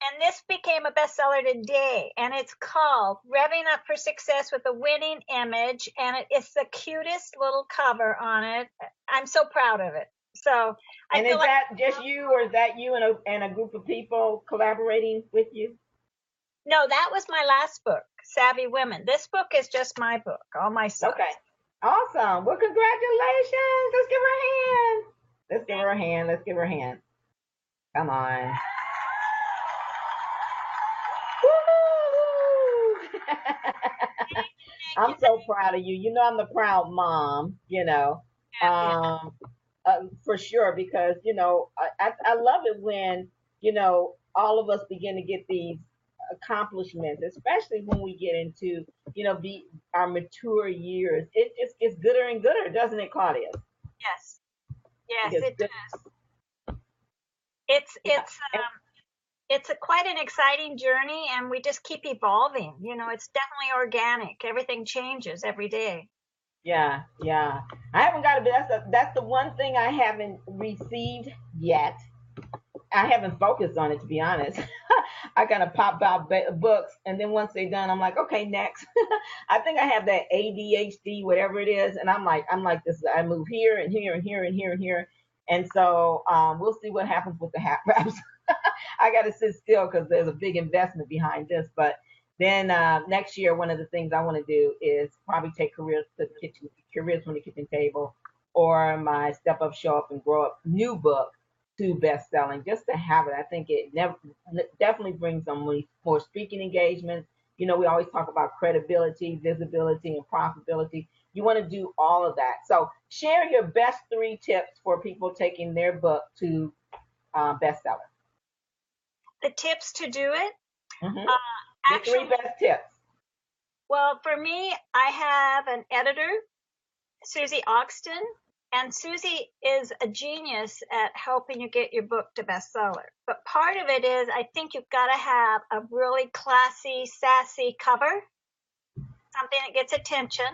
B: and this became a bestseller today, and it's called Revving Up for Success with a Winning Image, and it's the cutest little cover on it. I'm so proud of it. So,
D: and is that just you, or is that you and a group of people collaborating with you?
B: No, that was my last book, Savvy Women. This book is just my book, all my stuff.
D: Okay. Awesome. Well, congratulations. Let's give her a hand. Let's give her a hand. Let's give her a hand. Come on. I'm so proud of you. You know, I'm the proud mom, you know, for sure, because, you know, I love it when, you know, all of us begin to get these accomplishments, especially when we get into, you know, our mature years. It just gets gooder and gooder, doesn't it, Claudia?
B: Yes. Yes, it does. It's quite an exciting journey, and we just keep evolving. You know, it's definitely organic. Everything changes every day.
D: Yeah, yeah. I haven't got that's the one thing I haven't received yet. I haven't focused on it, to be honest. I kind of pop out books, and then once they're done, I'm like, okay, next. I think I have that ADHD, whatever it is, and I'm like this. I move here and here and here and here and here, and so we'll see what happens with the hat wraps. I got to sit still because there's a big investment behind this. But then next year, one of the things I want to do is probably take Careers from the Kitchen Table, or my Step Up, Show Up, and Grow Up new book to best-selling, just to have it. I think it definitely brings on more speaking engagements. You know, we always talk about credibility, visibility, and profitability. You want to do all of that. So share your best 3 tips for people taking their book to bestseller.
B: The tips to do it?
D: Mm-hmm. The 3 best tips.
B: Well, for me, I have an editor, Susie Oxton, and Susie is a genius at helping you get your book to bestseller. But part of it is, I think you've got to have a really classy, sassy cover, something that gets attention.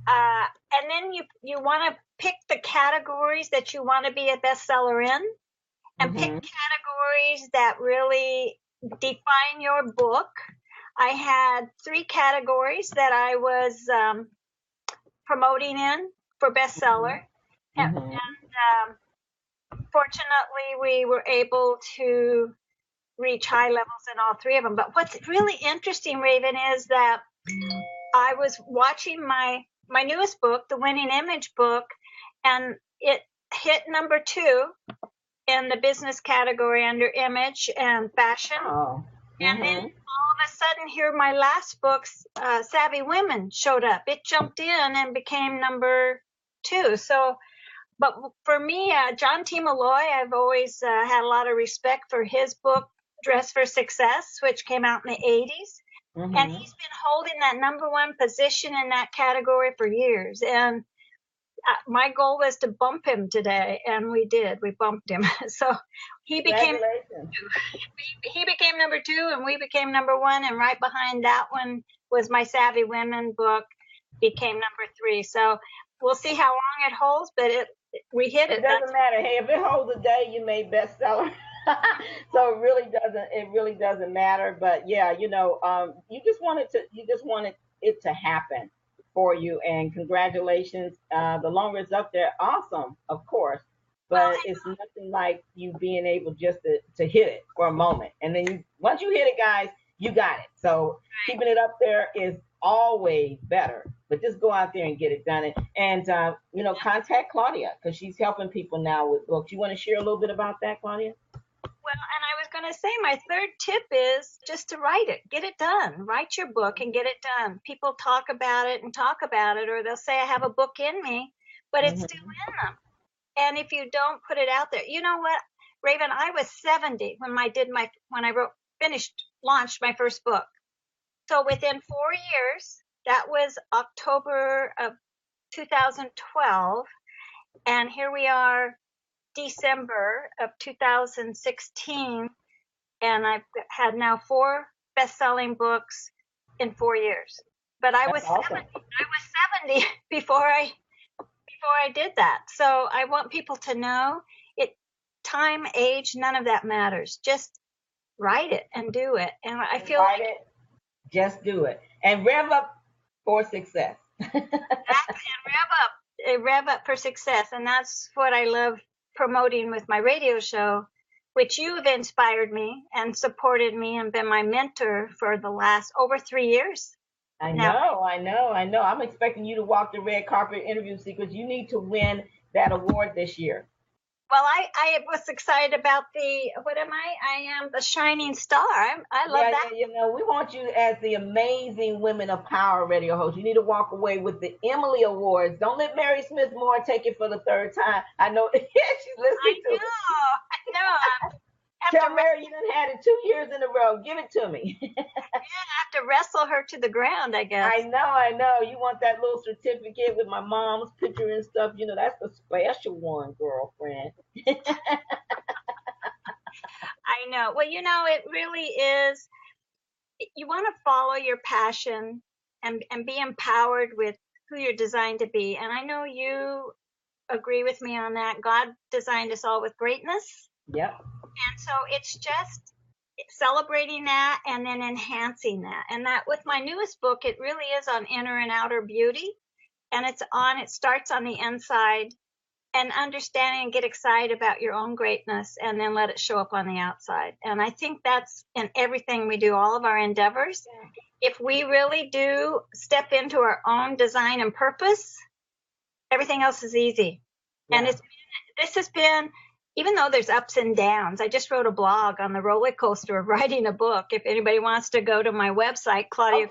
B: And then you want to pick the categories that you want to be a bestseller in, and pick categories that really define your book. I had 3 categories that I was promoting in for bestseller. And fortunately, we were able to reach high levels in all 3 of them. But what's really interesting, Raven, is that I was watching my newest book, the Winning Image book, and it hit number 2 in the business category under image and fashion. And then all of a sudden, here my last book's Savvy Women showed up. It jumped in and became number 2. So, but for me, John T. Malloy, I've always had a lot of respect for his book, Dress for Success, which came out in the 80s. And he's been holding that number 1 position in that category for years. And my goal was to bump him today, and we did. We bumped him. So he became number 2, and we became number 1. And right behind that one was my Savvy Women book, became number 3. So we'll see how long it holds, but we hit it.
D: It doesn't matter. Hey, if it holds a day, you made bestseller. So it really doesn't matter. But yeah, you know, you just wanted it to happen for you, and congratulations. The longer it's up there, awesome, of course, but it's nothing like you being able just to hit it for a moment, and then once you hit it, guys, you got it. So keeping it up there is always better, but just go out there and get it done, and you know, contact Claudia, because she's helping people now with books. You want to share a little bit about that, Claudia?
B: Well, and I was going to say my 3rd tip is just to write it. Get it done. Write your book and get it done. People talk about it, or they'll say I have a book in me, but it's still in them. And if you don't put it out there, you know what, Raven, I was 70 when launched my first book. So within 4 years, that was October of 2012, and here we are, December of 2016, and I've had now 4 best-selling books in 4 years. But I was
D: awesome.
B: 70 before I did that. So I want people to know time, age, none of that matters. Just write it and do it. And I feel
D: write it, just do it. And rev up for success.
B: rev up for success. And that's what I love promoting with my radio show, which you have inspired me and supported me and been my mentor for the last over 3 years.
D: I know. I'm expecting you to walk the red carpet interview secrets. You need to win that award this year.
B: Well, I was excited about what am I? I am the shining star. I love that.
D: Yeah, we want you as the amazing Women of Power radio host. You need to walk away with the Emily Awards. Don't let Mary Smith Moore take it for the 3rd time. I know she's listening to it.
B: I know.
D: Tell Mary you done had it 2 years in a row. Give it to me.
B: Yeah, I have to wrestle her to the ground, I guess.
D: I know. You want that little certificate with my mom's picture and stuff. That's the special one, girlfriend.
B: I know. Well, it really is. You want to follow your passion and be empowered with who you're designed to be. And I know you agree with me on that. God designed us all with greatness.
D: Yep.
B: And so it's just celebrating that and then enhancing that. And that with my newest book, it really is on inner and outer beauty. And it starts on the inside, and understanding and get excited about your own greatness and then let it show up on the outside. And I think that's in everything we do, all of our endeavors. Yeah. If we really do step into our own design and purpose, everything else is easy. Yeah. And this has been, even though there's ups and downs, I just wrote a blog on the roller coaster of writing a book. If anybody wants to go to my website, Claudia.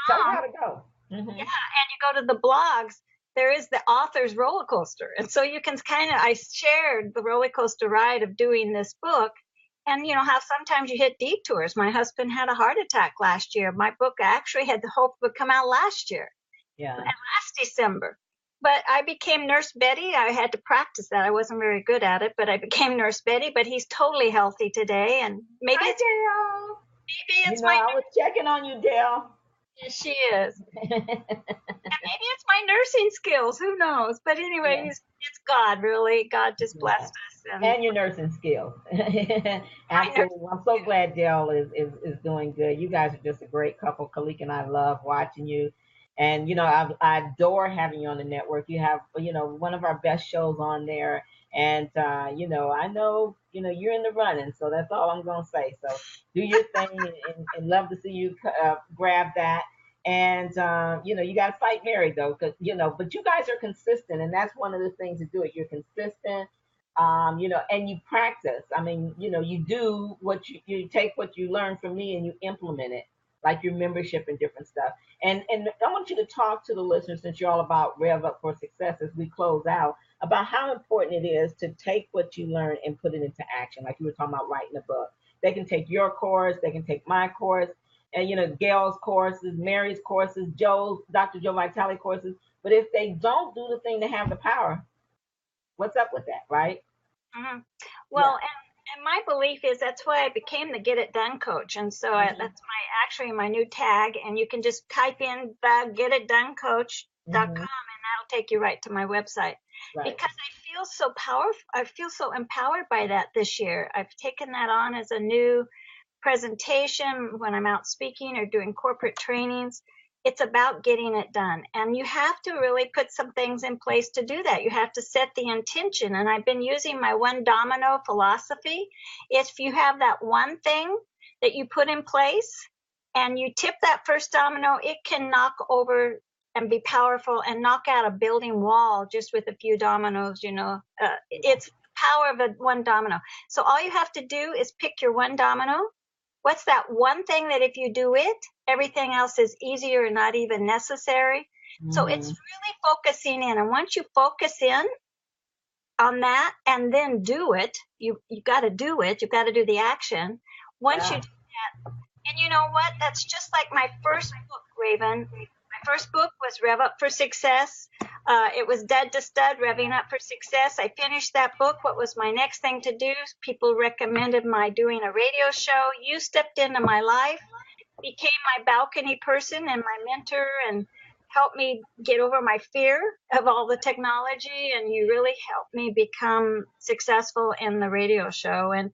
D: Tell them how to go. Mm-hmm.
B: Yeah, and you go to the blogs, there is the author's roller coaster. And so you can I shared the roller coaster ride of doing this book. And how sometimes you hit detours. My husband had a heart attack last year. My book actually had the hope would come out last year.
D: Yeah.
B: Last December. But I became Nurse Betty. I had to practice that. I wasn't very good at it, but I became Nurse Betty. But he's totally healthy today. And maybe
D: Hi,
B: Dale. Maybe it's
D: I was checking on you, Dale.
B: Yes, she is. And maybe it's my nursing skills. Who knows? But anyway, it's God, really. God just blessed us.
D: And your nursing skills. Absolutely. I'm so glad Dale is doing good. You guys are just a great couple. Kalik and I love watching you. And, I adore having you on the network. You have, one of our best shows on there. And, I know, you're in the running. So that's all I'm going to say. So do your thing and love to see you grab that. And, you got to fight Mary, though, because, but you guys are consistent. And that's one of the things to do it. You're consistent, and you practice. I mean, you do you take what you learn from me and you implement it, like your membership and different stuff. And I want you to talk to the listeners, since you're all about Rev Up for Success as we close out, about how important it is to take what you learn and put it into action. Like you were talking about writing a book. They can take your course, they can take my course, and Gail's courses, Mary's courses, Dr. Joe Vitale courses. But if they don't do the thing to have the power, what's up with that, right?
B: Mm-hmm. Well, and my belief is that's why I became the Get It Done coach. And so that's my new tag. And you can just type in the getitdonecoach.com and that'll take you right to my website. Right. Because I feel so powerful. I feel so empowered by that this year. I've taken that on as a new presentation when I'm out speaking or doing corporate trainings. It's about getting it done. And you have to really put some things in place to do that. You have to set the intention. And I've been using my one domino philosophy. If you have that one thing that you put in place and you tip that first domino, it can knock over and be powerful and knock out a building wall just with a few dominoes, It's the power of one domino. So all you have to do is pick your one domino. What's that one thing that if you do it, everything else is easier and not even necessary? Mm-hmm. So it's really focusing in. And once you focus in on that and then do it, you got to do it. You've got to do the action. Once you do that, and you know what? That's just like my first book, Raven. My first book was Rev Up for Success. It was Dead to Stud, Revving Up for Success. I finished that book. What was my next thing to do? People recommended my doing a radio show. You stepped into my life, became my balcony person and my mentor, and helped me get over my fear of all the technology. And you really helped me become successful in the radio show. And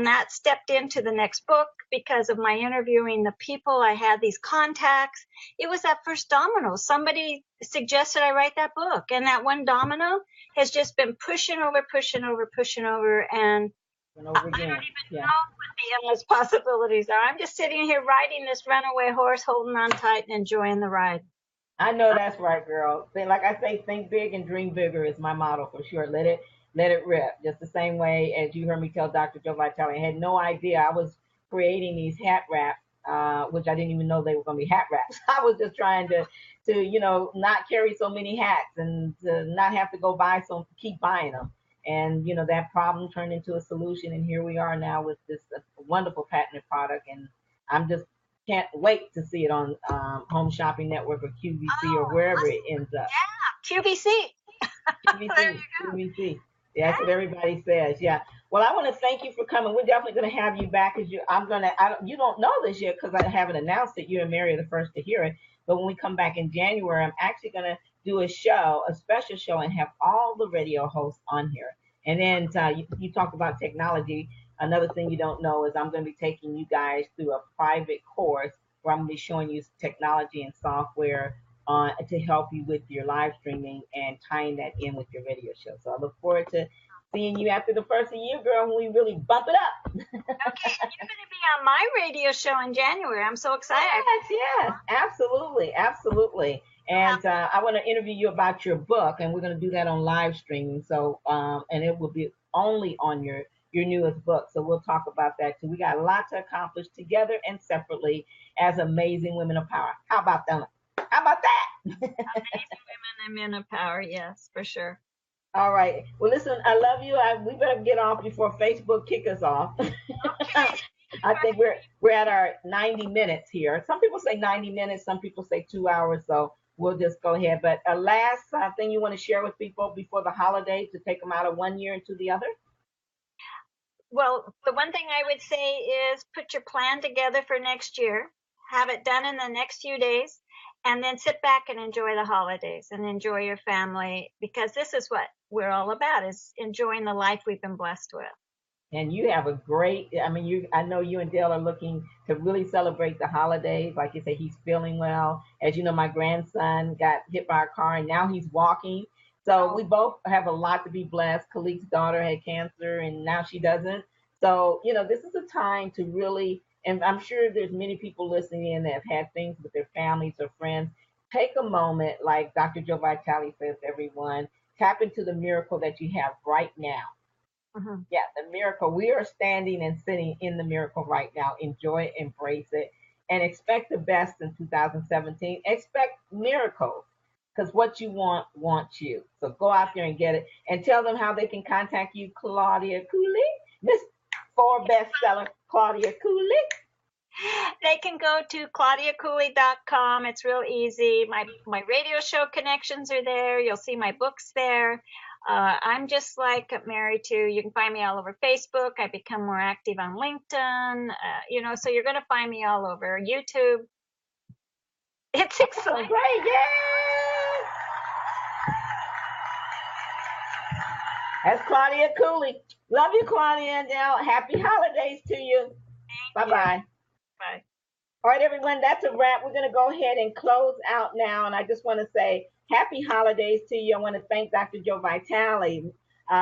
B: that stepped into the next book because of my interviewing the people. I had these contacts. It was that first domino. Somebody suggested I write that book. And that one domino has just been pushing over. And
D: Over
B: I
D: again.
B: don't even know what the endless possibilities are. I'm just sitting here riding this runaway horse, holding on tight and enjoying the ride.
D: I know that's right, girl. Like I say, think big and dream bigger is my motto for sure. Let it rip. Just the same way as you heard me tell Dr. Joe Vitale. I had no idea I was creating these hat wraps, which I didn't even know they were going to be hat wraps. I was just trying to not carry so many hats and to not have to go keep buying them. And that problem turned into a solution, and here we are now with this wonderful patented product. And I'm just can't wait to see it on Home Shopping Network or QVC or wherever it ends up.
B: Yeah, QVC.
D: QVC. Yeah, that's what everybody says. Yeah. Well, I want to thank you for coming. We're definitely going to have you back. You don't know this yet because I haven't announced it. You and Mary are the first to hear it. But when we come back in January, I'm actually going to do a special show, and have all the radio hosts on here. And then you talked about technology. Another thing you don't know is I'm going to be taking you guys through a private course where I'm going to be showing you technology and software to help you with your live streaming and tying that in with your radio show. So I look forward to seeing you after the first of the year, girl, when we really bump it up.
B: Okay, you're going to be on my radio show in January. I'm so excited.
D: Yes, absolutely. And I want to interview you about your book, and we're going to do that on live streaming. So, and it will be only on your newest book. So we'll talk about that too. We got a lot to accomplish together and separately as amazing women of power. How about that?
B: Amazing women and men of power. Yes, for sure.
D: All right. Well, listen, I love you. We better get off before Facebook kick us off.
B: Okay.
D: I think we're at our 90 minutes here. Some people say 90 minutes. Some people say 2 hours. So we'll just go ahead. But a last thing you want to share with people before the holidays to take them out of one year into the other?
B: Well, the one thing I would say is put your plan together for next year. Have it done in the next few days. And then sit back and enjoy the holidays and enjoy your family, because this is what we're all about, is enjoying the life we've been blessed with.
D: And you have a great, I know you and Dale are looking to really celebrate the holidays. Like you say, he's feeling well. As you know, my grandson got hit by a car and now he's walking. So we both have a lot to be blessed. Khalik's daughter had cancer and now she doesn't. So, this is a time to really, and I'm sure there's many people listening in that have had things with their families or friends. Take a moment, like Dr. Joe Vitale says, everyone, tap into the miracle that you have right now. Mm-hmm. Yeah, the miracle. We are standing and sitting in the miracle right now. Enjoy it, embrace it, and expect the best in 2017. Expect miracles, because what you want wants you. So go out there and get it, and tell them how they can contact you, Claudia Cooley, Miss Forbes bestseller, Claudia Cooley.
B: They can go to claudiacooley.com. It's real easy. My radio show connections are there. You'll see my books there. I'm just like Mary too. You can find me all over Facebook. I become more active on LinkedIn. So you're going to find me all over YouTube. It's exciting.
D: Great, yes! That's Claudia Cooley. Love you, Claudia. Now, happy holidays to you. Bye-bye.
B: Bye.
D: All right, everyone, that's a wrap. We're going to go ahead and close out now. And I just want to say happy holidays to you. I want to thank Dr. Joe Vitale,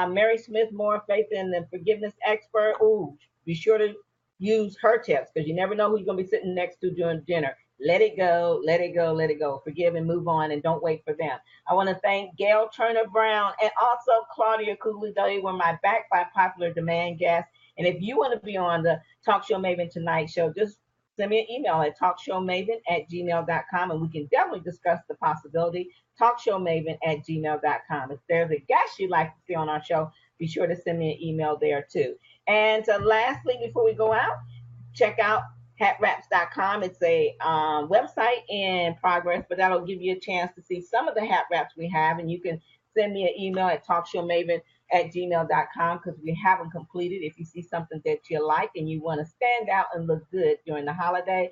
D: Mary Smith Moore, Faith and the Forgiveness Expert. Ooh, be sure to use her tips, because you never know who you're going to be sitting next to during dinner. Let it go, let it go, let it go. Forgive and move on, and don't wait for them. I want to thank Gail Turner Brown and also Claudia Cooley. They were my back by popular demand guests. And if you want to be on the Talk Show Maven Tonight show, just send me an email at talkshowmaven@gmail.com, and we can definitely discuss the possibility. talkshowmaven@gmail.com. If there's a guest you'd like to see on our show, be sure to send me an email there too. And lastly, before we go out, check out hatwraps.com. It's a website in progress, but that'll give you a chance to see some of the hat wraps we have. And you can send me an email at talkshowmaven@gmail.com because we haven't completed. If you see something that you like and you want to stand out and look good during the holiday,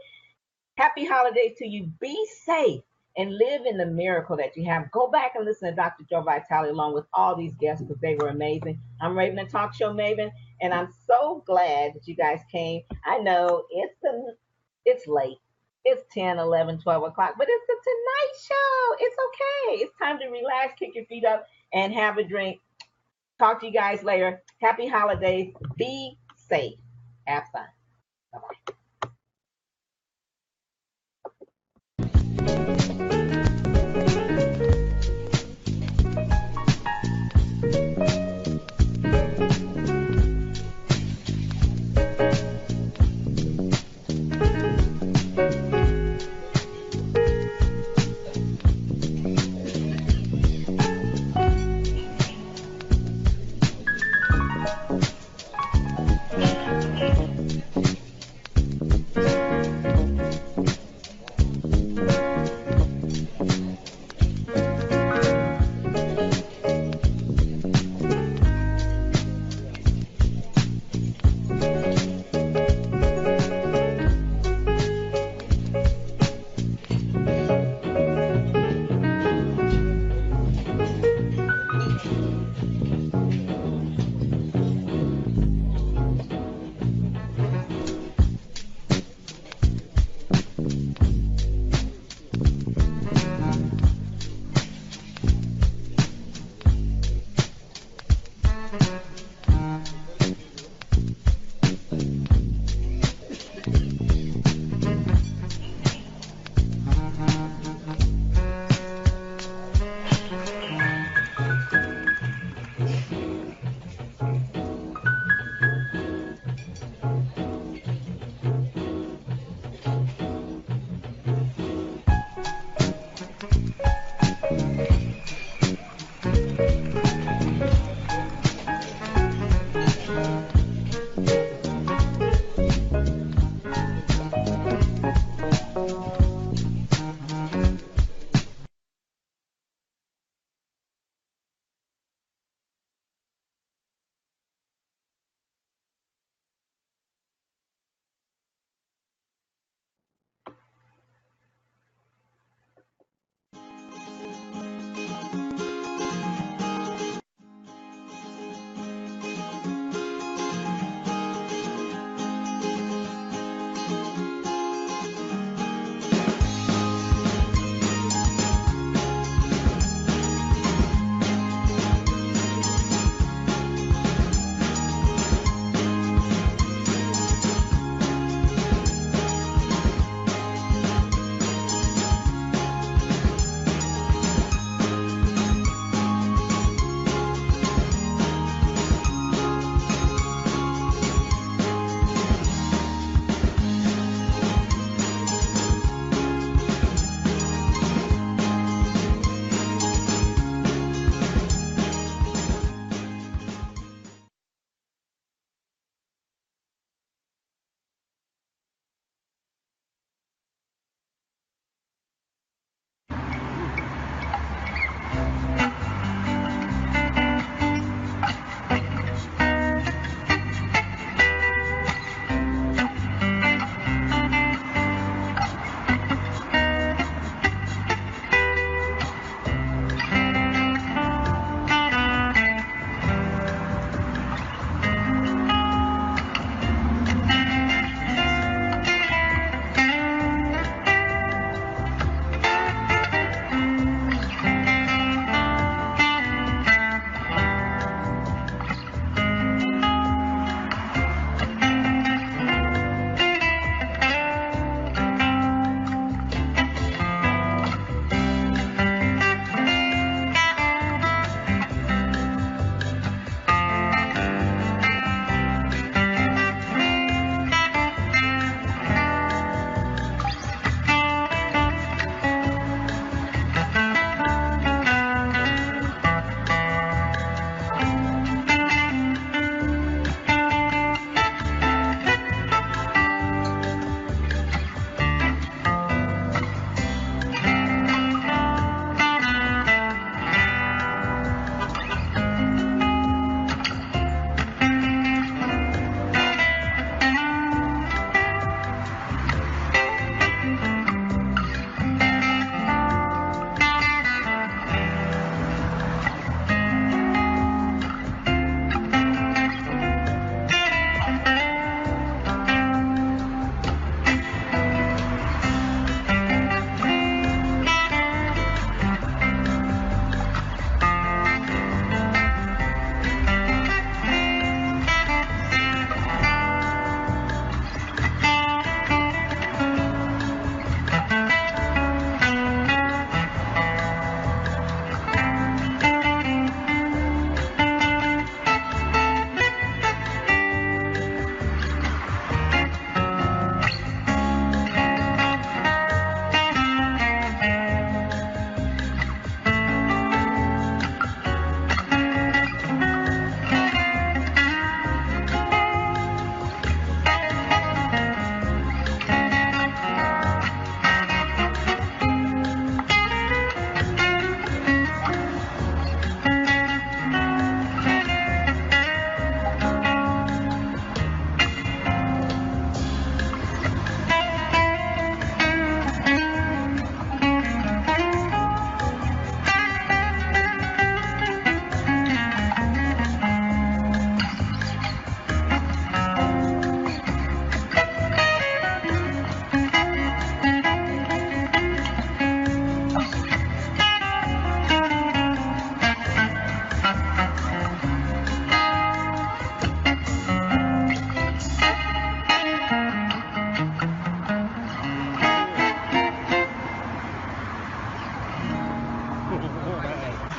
D: happy holidays to you. Be safe and live in the miracle that you have. Go back and listen to Dr. Joe Vitale along with all these guests because they were amazing. I'm Raven, the Talk Show Maven, and I'm so glad that you guys came. I know it's late. It's 10, 11, 12 o'clock, but it's the Tonight Show. It's okay. It's time to relax, kick your feet up, and have a drink. Talk to you guys later. Happy holidays. Be safe. Have fun. Bye-bye.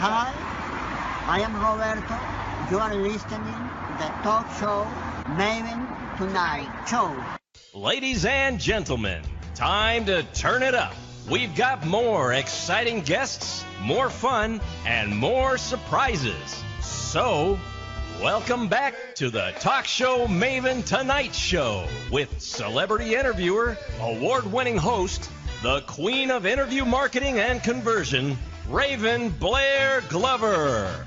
G: Hi, I am Roberto. You are listening to the Talk Show Maven Tonight Show.
C: Ladies and gentlemen, time to turn it up. We've got more exciting guests, more fun, and more surprises. So, welcome back to the Talk Show Maven Tonight Show with celebrity interviewer, award-winning host, the queen of interview marketing and conversion, Raven Blair Glover.